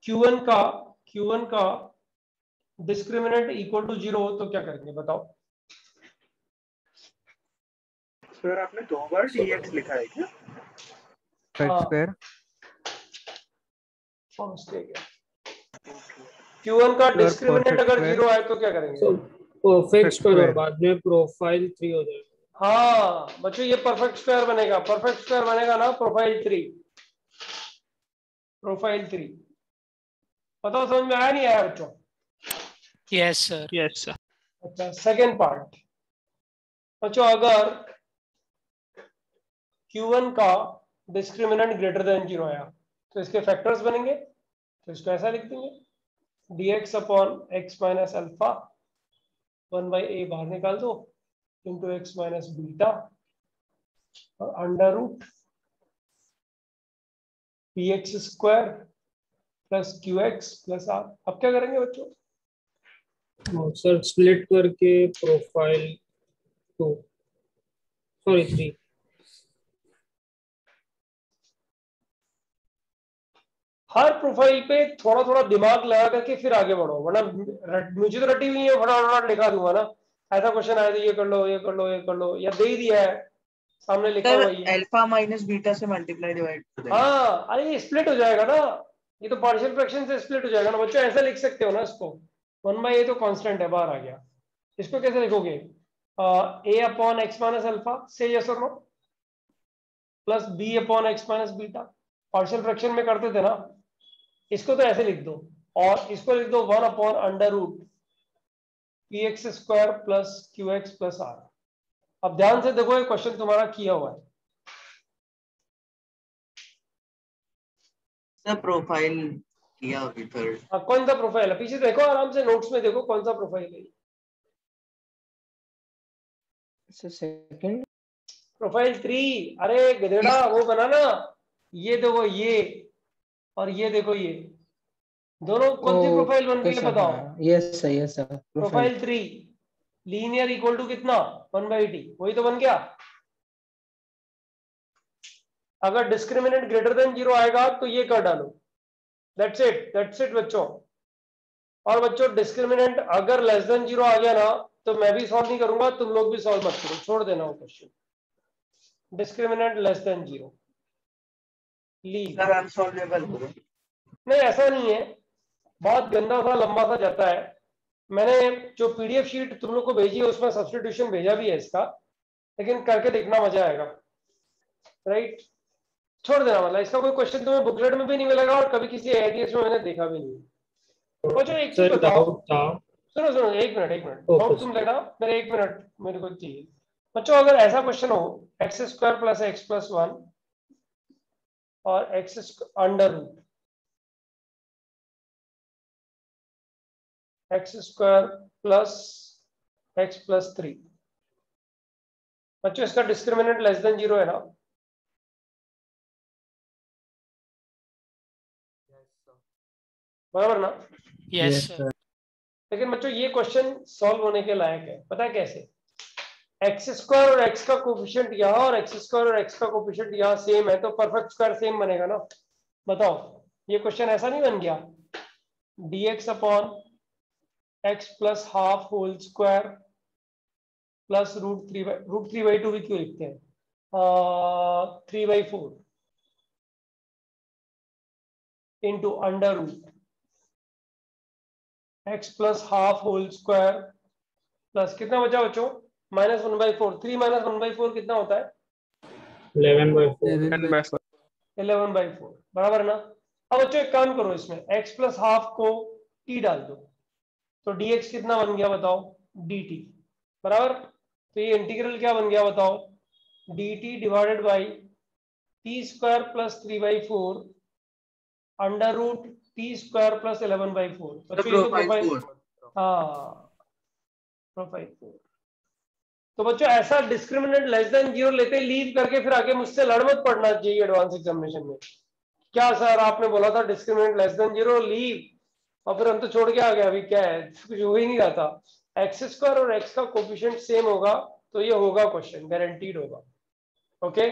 q1 का डिस्क्रिमिनेंट इक्वल टू 0 हो तो क्या करेंगे बताओ। सर आपने 2 बार dx लिखा है क्या? स्क्वायर q1 का डिस्क्रिमिनेंट अगर 0 आए तो क्या करेंगे? परफेक्ट स्क्वायर और बाद में प्रोफाइल 3 हो जाएगा। हाँ बच्चों ये परफेक्ट स्क्वायर बनेगा ना प्रोफाइल 3। बताओ समझ में आया नहीं आया बच्चों? Yes sir. Yes sir. अच्छा सेकेंड पार्ट बच्चों अगर q1 का डिस्क्रिमिनेंट ग्रेटर देन 0 आया तो इसके फैक्टर्स बनेंगे, तो इसको ऐसा लिख देंगे dx upon x minus alpha 1/a बाहर निकाल दो इंटू x माइनस बीटा और under root px square plus qx plus r। अब क्या करेंगे बच्चों? सर स्प्लिट करके प्रोफाइल 3 हर प्रोफाइल पे थोड़ा थोड़ा दिमाग लगा करके फिर आगे बढ़ो, वरना मुझे तो रटी हुई है फटाफट लिखा दूंगा ना। ऐसा क्वेश्चन आया तो ये कर लो ये कर लो ये कर लो, या दे ही दिया है सामने लिखा हुआ है अल्फा माइनस बीटा से मल्टीप्लाई डिवाइड कर देंगे। हाँ अरे ये स्प्लिट हो जाएगा ना, ये तो पार्शियल फ्रैक्शन से स्प्लिट हो जाएगा ना बच्चों। ऐसा लिख सकते हो ना इसको 1/a तो कांस्टेंट है बाहर आ गया, इसको कैसे लिखोगे? a upon x minus alpha से यस और no plus b upon x minus beta. Partial fraction में करते थे ना, इसको तो ऐसे लिख दो और इसको लिख दो 1 upon under root px square plus qx plus r। अब ध्यान से देखो ये क्वेश्चन तुम्हारा किया हुआ है। सर प्रोफाइल किया अभी थर्ड। कौन सा प्रोफाइल है? पीछे देखो आराम से नोट्स में देखो कौन सा प्रोफाइल है। Second profile 3। अरे गधेड़ा वो बना ना, ये देखो ये और ये देखो ये दोनों कौन सी प्रोफाइल बन रही है बताओ? Yes sir profile 3 linear equal to कितना 1/t, वही तो बन गया। अगर डिस्क्रिमिनेंट ग्रेटर देन 0 आएगा तो ये कर डालो, दैट्स इट बच्चों। और बच्चों डिस्क्रिमिनेंट अगर लेस देन 0 आ गया ना तो मैं भी सॉल्व नहीं करूंगा, तुम लोग भी सॉल्व मत करो, छोड़ देना वो question. Discriminant less than 0 leave unsolvable करो। नहीं ऐसा नहीं है, बहुत गंदा सा लंबा सा जाता है। मैंने जो पीडीएफ शीट तुम लोग को भेजी है उसमें सब्स्टिट्यूशन भेजा भी है इसका, लेकिन करके देखना मजा आएगा। राइट छोड़ देना, मतलब इसका कोई क्वेश्चन तुम्हें बुकलेट में भी नहीं मिलेगा और कभी किसी आईटीएस में मैंने देखा भी नहीं। और जो एक चीज बताओ, सुनो एक मिनट डाउट तुम लेना मेरे, 1 मिनट मेरे को चाहिए बच्चों। अगर ऐसा क्वेश्चन हो x square plus x plus 1 और x under root x square plus x plus 3, बच्चों इसका डिस्क्रिमिनेंट लेस देन 0 है ना? बराबर ना? Yes sir. लेकिन बच्चों ये क्वेश्चन सॉल्व होने के लायक है, पता है कैसे? एक्स स्क्वायर और एक्स का कोफिशिएंट यहाँ और एक्स स्क्वायर और एक्स का कोफिशिएंट यहाँ सेम है तो परफेक्ट स्क्वायर सेम बनेगा ना। बताओ ये क्वेश्चन ऐसा नहीं बन गया? dx upon x plus half whole square plus √3/2 भी क्यों लिखते हैं 3/4 into under root x plus half whole square plus कितना बचा बच्चों -1/4 3 - 1/4 कितना होता है 11/4 11/4 बराबर ना। अब बच्चों एक काम करो इसमें x प्लस हाफ को t डाल दो तो dx कितना बन गया बताओ dt बराबर। तो ये इंटीग्रल क्या बन गया बताओ dt divided by t square plus 3/4 under root t square plus 11/4। बच्चों ये तो प्रोफाइल हाँ प्रोफाइल 4। तो बच्चों ऐसा डिस्क्रिमिनेंट लेस देन 0 लेते लीव करके फिर आगे मुझसे लड़ मत पड़ना चाहिए एडवांस एग्जामिनेशन में। क्या सर आपने बोला था डिस्क्रिमिनेंट लेस देन 0 लीव और फिर हम तो छोड़ के आ गए अभी क्या है कुछ हो ही नहीं रहा था। एक्स स्क्वायर और एक्स का कोफिशिएंट सेम होगा तो ये होगा क्वेश्चन गारंटीड होगा। ओके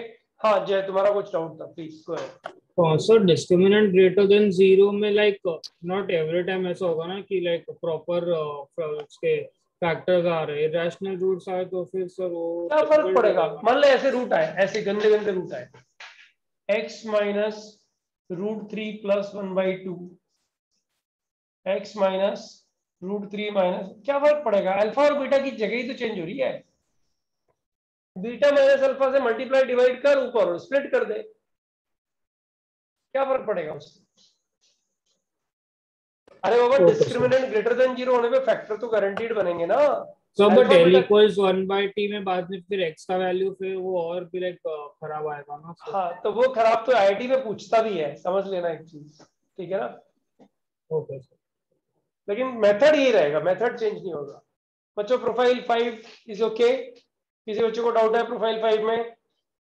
हाँ जय तुम्हारा कुछ डाउट था please go ahead. Sir discriminant greater than 0 में लाइक नॉट एवरी टाइम ऐसा होगा ना कि लाइक प्रॉपर उसके फैक्टर्स आ रहे हैं रैशनल रूट्स आए तो फिर सर वो क्या फर्क पड़ेगा मान लो ऐसे रूट आए ऐसे गंदे गंदे रूट आए x minus √3 plus 1/2 x minus √3 minus क्या फर्क पड़ेगा अल्फा और बीटा की जगह ही तो चेंज हो रही है। बीटा माइनस अल्फा से मल्टीप्लाई डिवाइड कर ऊपर और स्प्लिट कर दे क्या फर्क पड़ेगा उससे। अरे बाबा डिस्क्रिमिनेंट ग्रेटर देन 0 होने पे फैक्टर तो गारंटीड बनेंगे ना। So but l equals 1/t में बाद में फिर x का वैल्यू फिर वो और भी लाइक खराब आएगा ना। हाँ तो वो खराब तो आईआईटी में पूछता भी है समझ लेना एक चीज ठीक है ना। ओके सर लेकिन मेथड यही रहेगा मेथड चेंज नहीं होगा। बच्चों प्रोफाइल 5 इज ओके किसी बच्चों को डाउट है प्रोफाइल 5 में।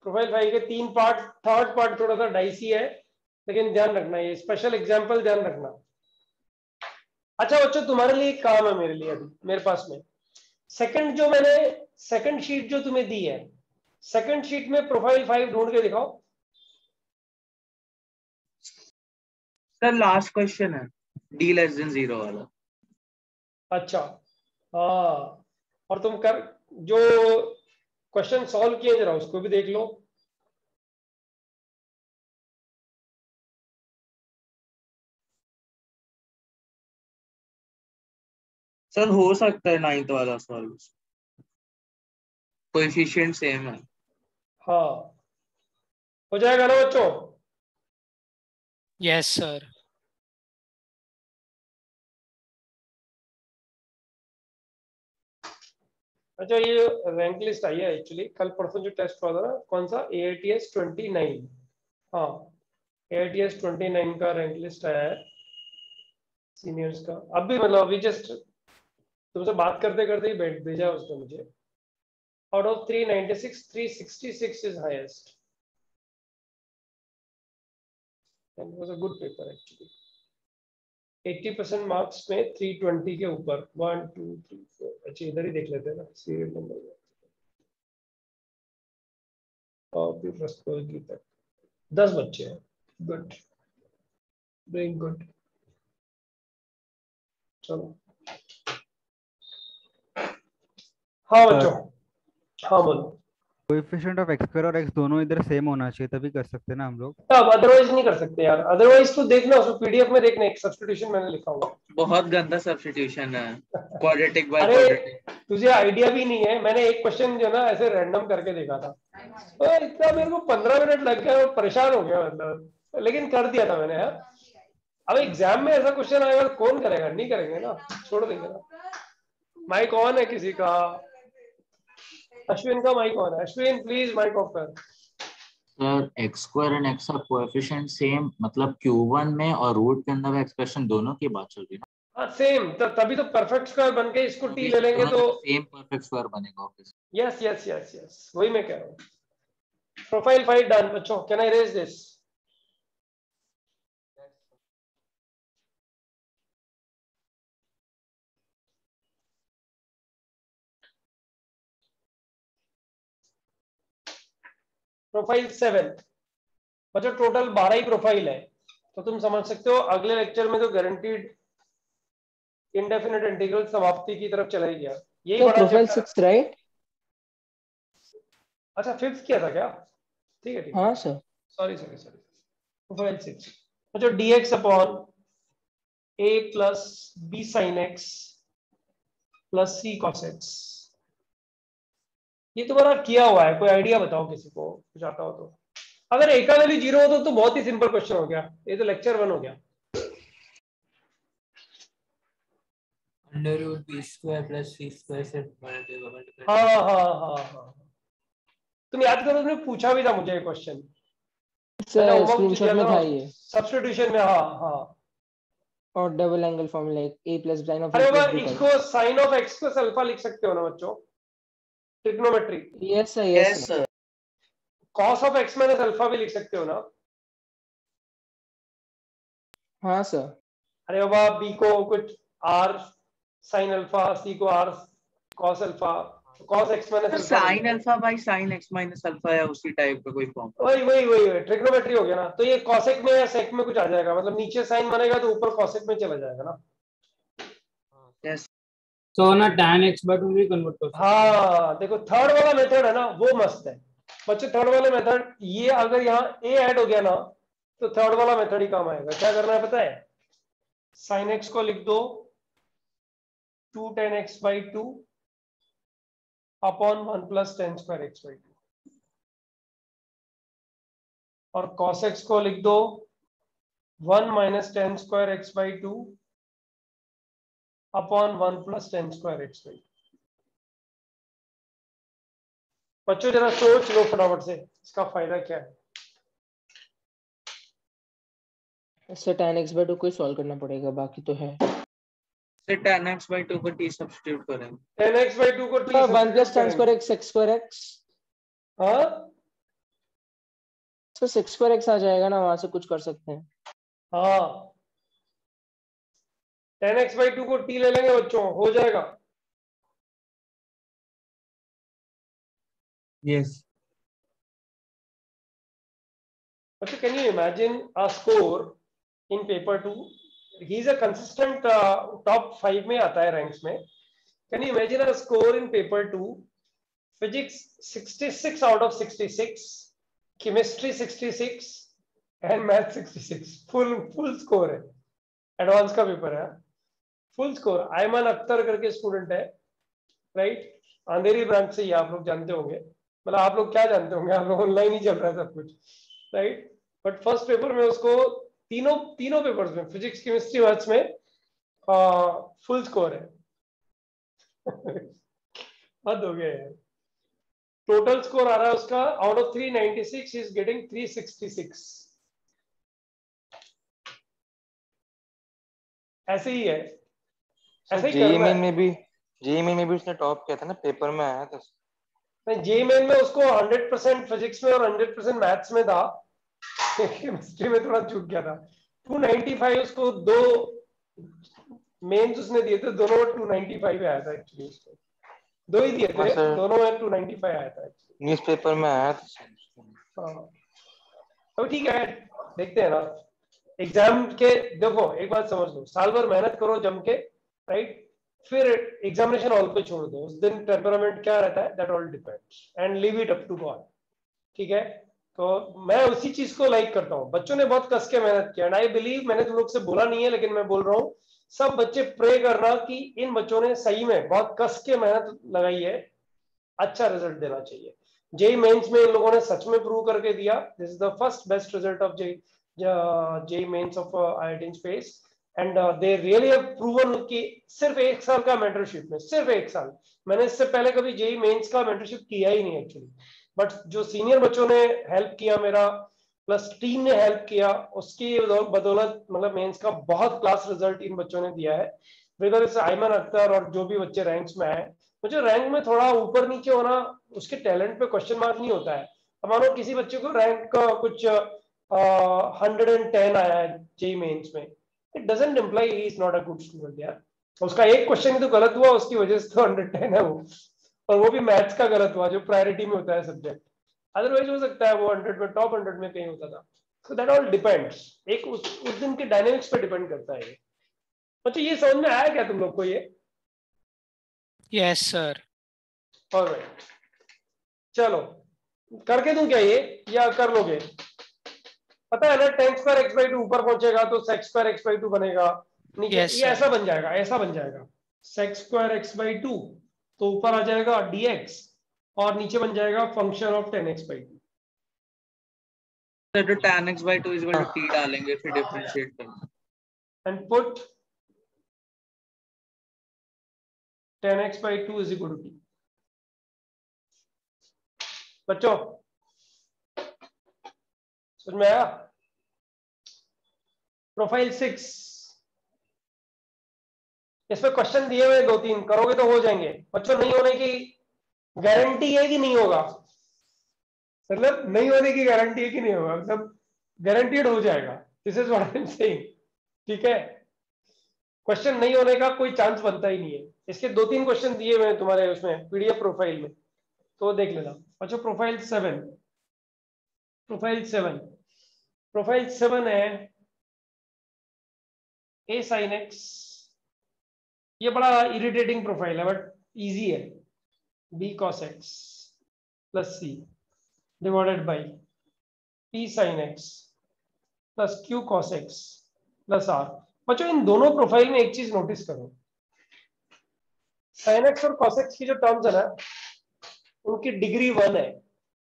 प्रोफाइल 5 के 3 पार्ट थर्ड पार्ट थोड़ा सा डाइसी है लेकिन ध्यान रखना ये स्पेशल एग्जांपल ध्यान रखना। अच्छा बच्चों तुम्हारे लिए एक काम है मेरे लिए अभी मेरे पास में सेकंड जो मैंने सेकंड शीट जो तुम्हें दी है सेकंड शीट में प्रोफाइल 5 ढूंढ के दिखाओ। सर लास्ट क्वेश्चन है d लेस देन 0 वाला। अच्छा हाँ और तुम कर जो क्वेश्चन सॉल्व किए जरा उसको भी देख लो। सर हो सकता है 9th वाला सॉल्व कोएफिशिएंट सेम है। हाँ हो जाएगा ना बच्चों। Yes sir. अच्छा ये रैंक लिस्ट आई है एक्चुअली कल परसों जो टेस्ट हुआ था ना कौन सा AITS 29 हाँ AITS 29 का रैंक लिस्ट आया है सीनियर्स का। अब भी मतलब अभी जस्ट तुमसे बात करते करते ही भेजा उसने मुझे। Out of 396 366 is highest and was a good paper actually. 80% marks में 320 के ऊपर 1 2 3 4 अच्छा इधर ही देख लेते हैं ना सीरियल नंबर और फिर फर्स्ट की तक 10 बच्चे हैं गुड डूइंग गुड। चलो हाँ बच्चों हाँ बोलो। कोएफिशिएंट ऑफ x² और x दोनों इधर सेम होना चाहिए तभी कर सकते हैं ना हम लोग। अब अदरवाइज नहीं कर सकते यार अदरवाइज तो देखना उसको पीडीएफ में देखना एक सब्स्टिट्यूशन मैंने लिखा हुआ बहुत गंदा सब्स्टिट्यूशन है क्वाड्रेटिक बाय अरे क्वाड्रेटिक। तुझे आइडिया भी नहीं है मैंने एक क्वेश्चन जो ना ऐसे रैंडम करके देखा था तो इतना मेरे को 15 मिनट लग गया और परेशान हो गया मतलब लेकिन कर दिया था मैंने यार। अब एग्जाम में ऐसा क्वेश्चन आएगा तो कौन करेगा नहीं करेंगे ना छोड़ देंगे ना। माइक ऑन है किसी का अश्विन का माइक ऑन है अश्विन प्लीज माइक ऑफ कर। सर x² एंड x का कोएफिशिएंट सेम मतलब q1 में और रूट के अंदर एक्सप्रेशन दोनों की बात चल रही है ना। हाँ सेम तभी तो परफेक्ट स्क्वायर बन के इसको टी ले लेंगे तो सेम परफेक्ट स्क्वायर बनेगा ऑफिस। यस यस यस यस वही मैं कह रहा हूँ। प्रोफाइल 5 डन बच्चों can I raise this. Profile 7 बच्चों टोटल 12 ही प्रोफाइल है तो तुम समझ सकते हो अगले लेक्चर में तो गारंटीड इनडेफिनेट इंटीग्रल समाप्ति की तरफ चला ही गया। यही तो बड़ा प्रोफाइल चैप्टर। 6 राइट? अच्छा 5th किया था क्या? ठीक है ठीक है, हाँ sir. Sorry sorry sorry, profile 6। अच्छा dx upon a plus b sin x plus c cos x, ये तुम्हारा किया हुआ है, कोई आइडिया बताओ किसी को कुछ आता हो तो। अगर a का वैल्यू 0 हो तो बहुत ही सिंपल क्वेश्चन हो गया, ये तो लेक्चर 1 हो गया। Under root b square plus c square से हाँ हाँ हाँ हाँ, तुम याद करो तुमने पूछा भी था मुझे ये क्वेश्चन, स्क्रीनशॉट में था ये। सब्स्टिट्यूशन में। हाँ हाँ, और double angle formula a plus sine of अरे a बाबा प्लस b का। इसको sine of x plus alpha लिख सकते हो ना बच्चों, trigonometry. Yes sir, yes sir. Cos of x minus alpha भी लिख सकते हो ना। हाँ सर। अरे बाबा b को कुछ r साइन अल्फा, c को r cos alpha, cos x minus alpha. Sine alpha by sine x minus alpha या उसी टाइप का कोई फॉर्म। वही वही वही ट्रिग्नोमेट्री हो गया ना। तो ये cosec में या sec में कुछ आ जाएगा, मतलब नीचे साइन बनेगा तो ऊपर cosec में चला जाएगा ना। यस। तो ना tan x by 2 भी कन्वर्ट कर सकते हैं। हाँ देखो थर्ड वाला मेथड है ना, वो मस्त है बच्चे। थर्ड वाले मेथड, ये अगर यहाँ a ऐड हो गया ना तो थर्ड वाला मेथड ही काम आएगा। क्या करना है पता है, साइन x को लिख दो 2 tan x by 2 upon 1 plus tan square x by 2, और cos x को लिख दो 1 minus tan square x by 2 upon 1 plus tan square x by 2। बच्चों जरा सोच लो फटाफट से, इसका फायदा क्या है। इससे tan x by 2 को ही सॉल्व करना पड़ेगा, बाकी तो है। से tan x by 2 को t सब्स्टिट्यूट करेंगे। tan x by 2 को t 1 plus tan square x x square x। हाँ तो 6 स्क्वायर x आ जाएगा ना, वहां से कुछ कर सकते हैं। हाँ, tan x by 2 को t ले लेंगे बच्चों, हो जाएगा। यस। बच्चों can you imagine a score in paper 2, he is a consistent top 5 में आता है रैंक्स में। Can you imagine a score in paper 2, physics 66 out of 66, chemistry 66 and math 66। Full score है, एडवांस का पेपर है, फुल स्कोर। आयमन अख्तर करके स्टूडेंट है, राइट, अंधेरी ब्रांच से ही, आप लोग जानते होंगे। मतलब आप लोग क्या जानते होंगे, आप लोग ऑनलाइन ही चल रहा है सब कुछ, राइट। बट फर्स्ट पेपर में उसको तीनों पेपर्स में, फिजिक्स केमिस्ट्री मैथ्स में फुल स्कोर है। हद हो गया यार। टोटल स्कोर आ रहा है उसका आउट ऑफ 396 इज गेटिंग 366। ऐसे ही है, ऐसे ही करना है। जेईई में भी उसने टॉप किया था ना, पेपर में आया था। जेईई मेन में उसको 100% फिजिक्स में और 100% मैथ्स में था, केमिस्ट्री में थोड़ा चूक गया था। 295 उसको, दो मेंस उसने दिए थे, दोनों में 295 आया था एक्चुअली उसको। दो ही दिए थे, दोनों में 295 आया था एक्चुअली। न्यूज़पेपर में आया था। हाँ तो ठीक है, देखते हैं ना एग्जाम के। देखो एक बात समझ लो, साल भर मेहनत करो जम के, राइट, फिर एग्जामिनेशन हॉल पे छोड़ दो। उस दिन टेम्परामेंट क्या रहता है, that all depends, and leave it up to God. ठीक है, तो मैं उसी चीज को लाइक करता हूँ। बच्चों ने बहुत कस के मेहनत किया, एंड आई बिलीव, मैंने तुम लोग से बोला नहीं है लेकिन मैं बोल रहा हूँ, सब बच्चे प्रे करना कि इन बच्चों ने सही में बहुत कस के मेहनत लगाई है, अच्छा रिजल्ट देना चाहिए। जेई मेंस में इन लोगों ने सच में प्रूव करके दिया। This is the first best result of JEE Mains of IIT space, and they really have proven कि सिर्फ 1 साल का मेंटरशिप में, सिर्फ 1 साल, मैंने इससे पहले कभी जेई मेंस का मेंटरशिप किया ही नहीं एक्चुअली, बट जो सीनियर बच्चों ने हेल्प किया मेरा, प्लस टीम ने हेल्प किया, उसकी बदौलत मतलब मेंस का बहुत क्लास रिजल्ट इन बच्चों ने दिया है। वेदर इट्स आयमन अख्तर और जो भी बच्चे रैंक्स में आए, मुझे रैंक में थोड़ा ऊपर नीचे होना उसके टैलेंट पे क्वेश्चन मार्क नहीं होता है। अब मानो किसी बच्चे को रैंक का कुछ 110 आया है जेई मेंस में, it doesn't imply he is not a good student यार। उसका एक क्वेश्चन ही तो गलत हुआ, उसकी वजह से तो 110 है वो, और वो भी मैथ्स का गलत हुआ जो प्रायोरिटी में होता है सब्जेक्ट। अदरवाइज हो सकता है वो 100 में, टॉप 100 में कहीं होता था। सो दैट ऑल डिपेंड्स, एक उस दिन के डायनेमिक्स पे डिपेंड करता है। अच्छा ये समझ में आया क्या तुम लोग को ये? Yes sir. ऑलराइट, चलो करके दूं क्या ये, या कर लोगे? पता है ना tan स्क्वायर x बाई 2 ऊपर पहुंचेगा तो sec स्क्वायर x बाई 2 बनेगा नीचे। Yes, ये sir. ऐसा बन जाएगा, ऐसा बन जाएगा sec स्क्वायर x बाई 2, तो ऊपर आ जाएगा dx और नीचे बन जाएगा function of tan x by 2। तो tan x by 2 is equal to t डालेंगे फिर डिफरेंशिएट करेंगे and put tan x by 2 is equal to t। बच्चों समझ में आया? प्रोफाइल 6, इसमें क्वेश्चन दिए हुए 2-3, करोगे तो हो जाएंगे। बच्चों नहीं होने की गारंटी है कि नहीं होगा? मतलब नहीं होने की गारंटी है कि नहीं होगा, मतलब गारंटीड हो जाएगा। This is what I am saying, ठीक है? क्वेश्चन नहीं होने का कोई चांस बनता ही नहीं है। इसके 2-3 क्वेश्चन दिए हुए हैं तुम्हारे उसमें पीडीएफ प्रोफाइल में, तो देख लेना। अच्छा प्रोफाइल 7, प्रोफाइल 7 है a sin x। ये बड़ा इरिटेटिंग प्रोफाइल है बट इजी है। b cos x plus c divided by p sin x plus q cos x plus r। बच्चों इन दोनों प्रोफाइल में एक चीज नोटिस करो, sin x और cos x की जो टर्म्स है ना, उनकी डिग्री 1 है।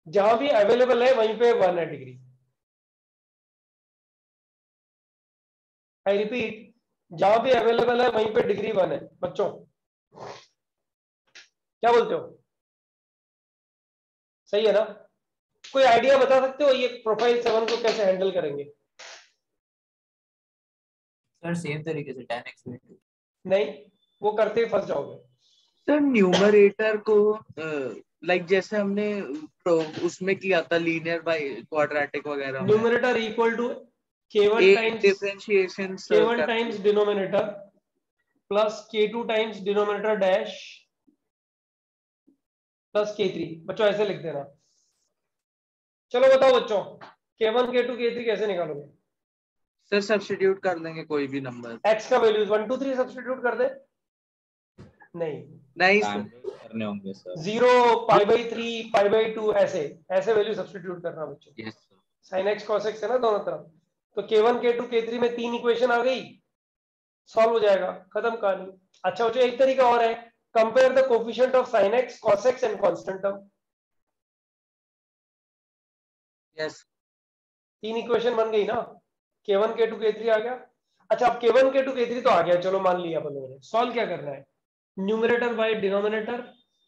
जहां भी अवेलेबल है वहीं पे 1 है डिग्री। आई रिपीट, जहां भी अवेलेबल है वहीं पे डिग्री 1 है। बच्चों क्या बोलते हो? सही है ना? कोई आइडिया बता सकते हो ये प्रोफाइल 7 को कैसे हैंडल करेंगे? सर सेम तरीके से tan x by 2। नहीं, वो करते ही फंस जाओगे। सर न्यूमरेटर को लाइक जैसे हमने उसमें किया था लीनियर बाय क्वाड्रेटिक वगैरह में, numerator equal to k1 times differentiation k1 times denominator plus k2 times denominator dash plus k3। बच्चों ऐसे लिख देना। चलो बताओ बच्चों, k1 k2 k3 कैसे निकालोगे? सर सब्स्टिट्यूट कर देंगे कोई भी नंबर, x का वैल्यूज 1 2 3 सब्स्टिट्यूट कर दे। नहीं करने होंगे sir. 0 pi by 3 pi by 2 ऐसे ऐसे वैल्यू सब्स्टिट्यूट करना बच्चों। Yes sin x cos x है ना दोनों तरफ, तो k1 k2 k3 में 3 इक्वेशन आ गई, सॉल्व हो जाएगा, खत्म कहानी। अच्छा बच्चों एक तरीका और है, compare the coefficient of sin x cos x and constant term. Yes 3 equation बन गई ना, k1 k2 k3 आ गया। अच्छा अब k1 k2 k3 तो आ गया, चलो मान लिया अपन लोगों ने। सॉल्व क्या करना है? Numerator by denominator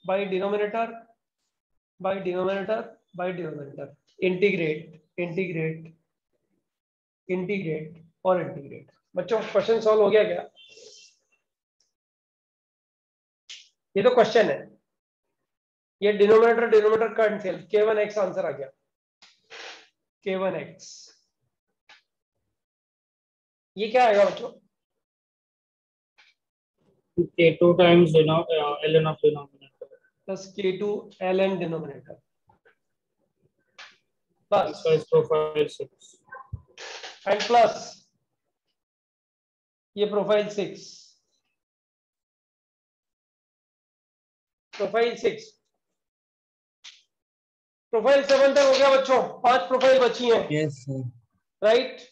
by denominator by denominator by denominator, integrate integrate integrate और इंटीग्रेट। बच्चों क्वेश्चन सॉल्व हो गया क्या? ये तो क्वेश्चन है, ये denominator denominator cancel, k1x answer आ गया, k1x। ये क्या आएगा बच्चों? k2 times ln of denominator plus k2 ln denominator plus profile 6 and plus ये प्रोफाइल 6, प्रोफाइल 6, प्रोफाइल 7 तक हो गया बच्चों। 5 प्रोफाइल बची हैं। Yes sir. राइट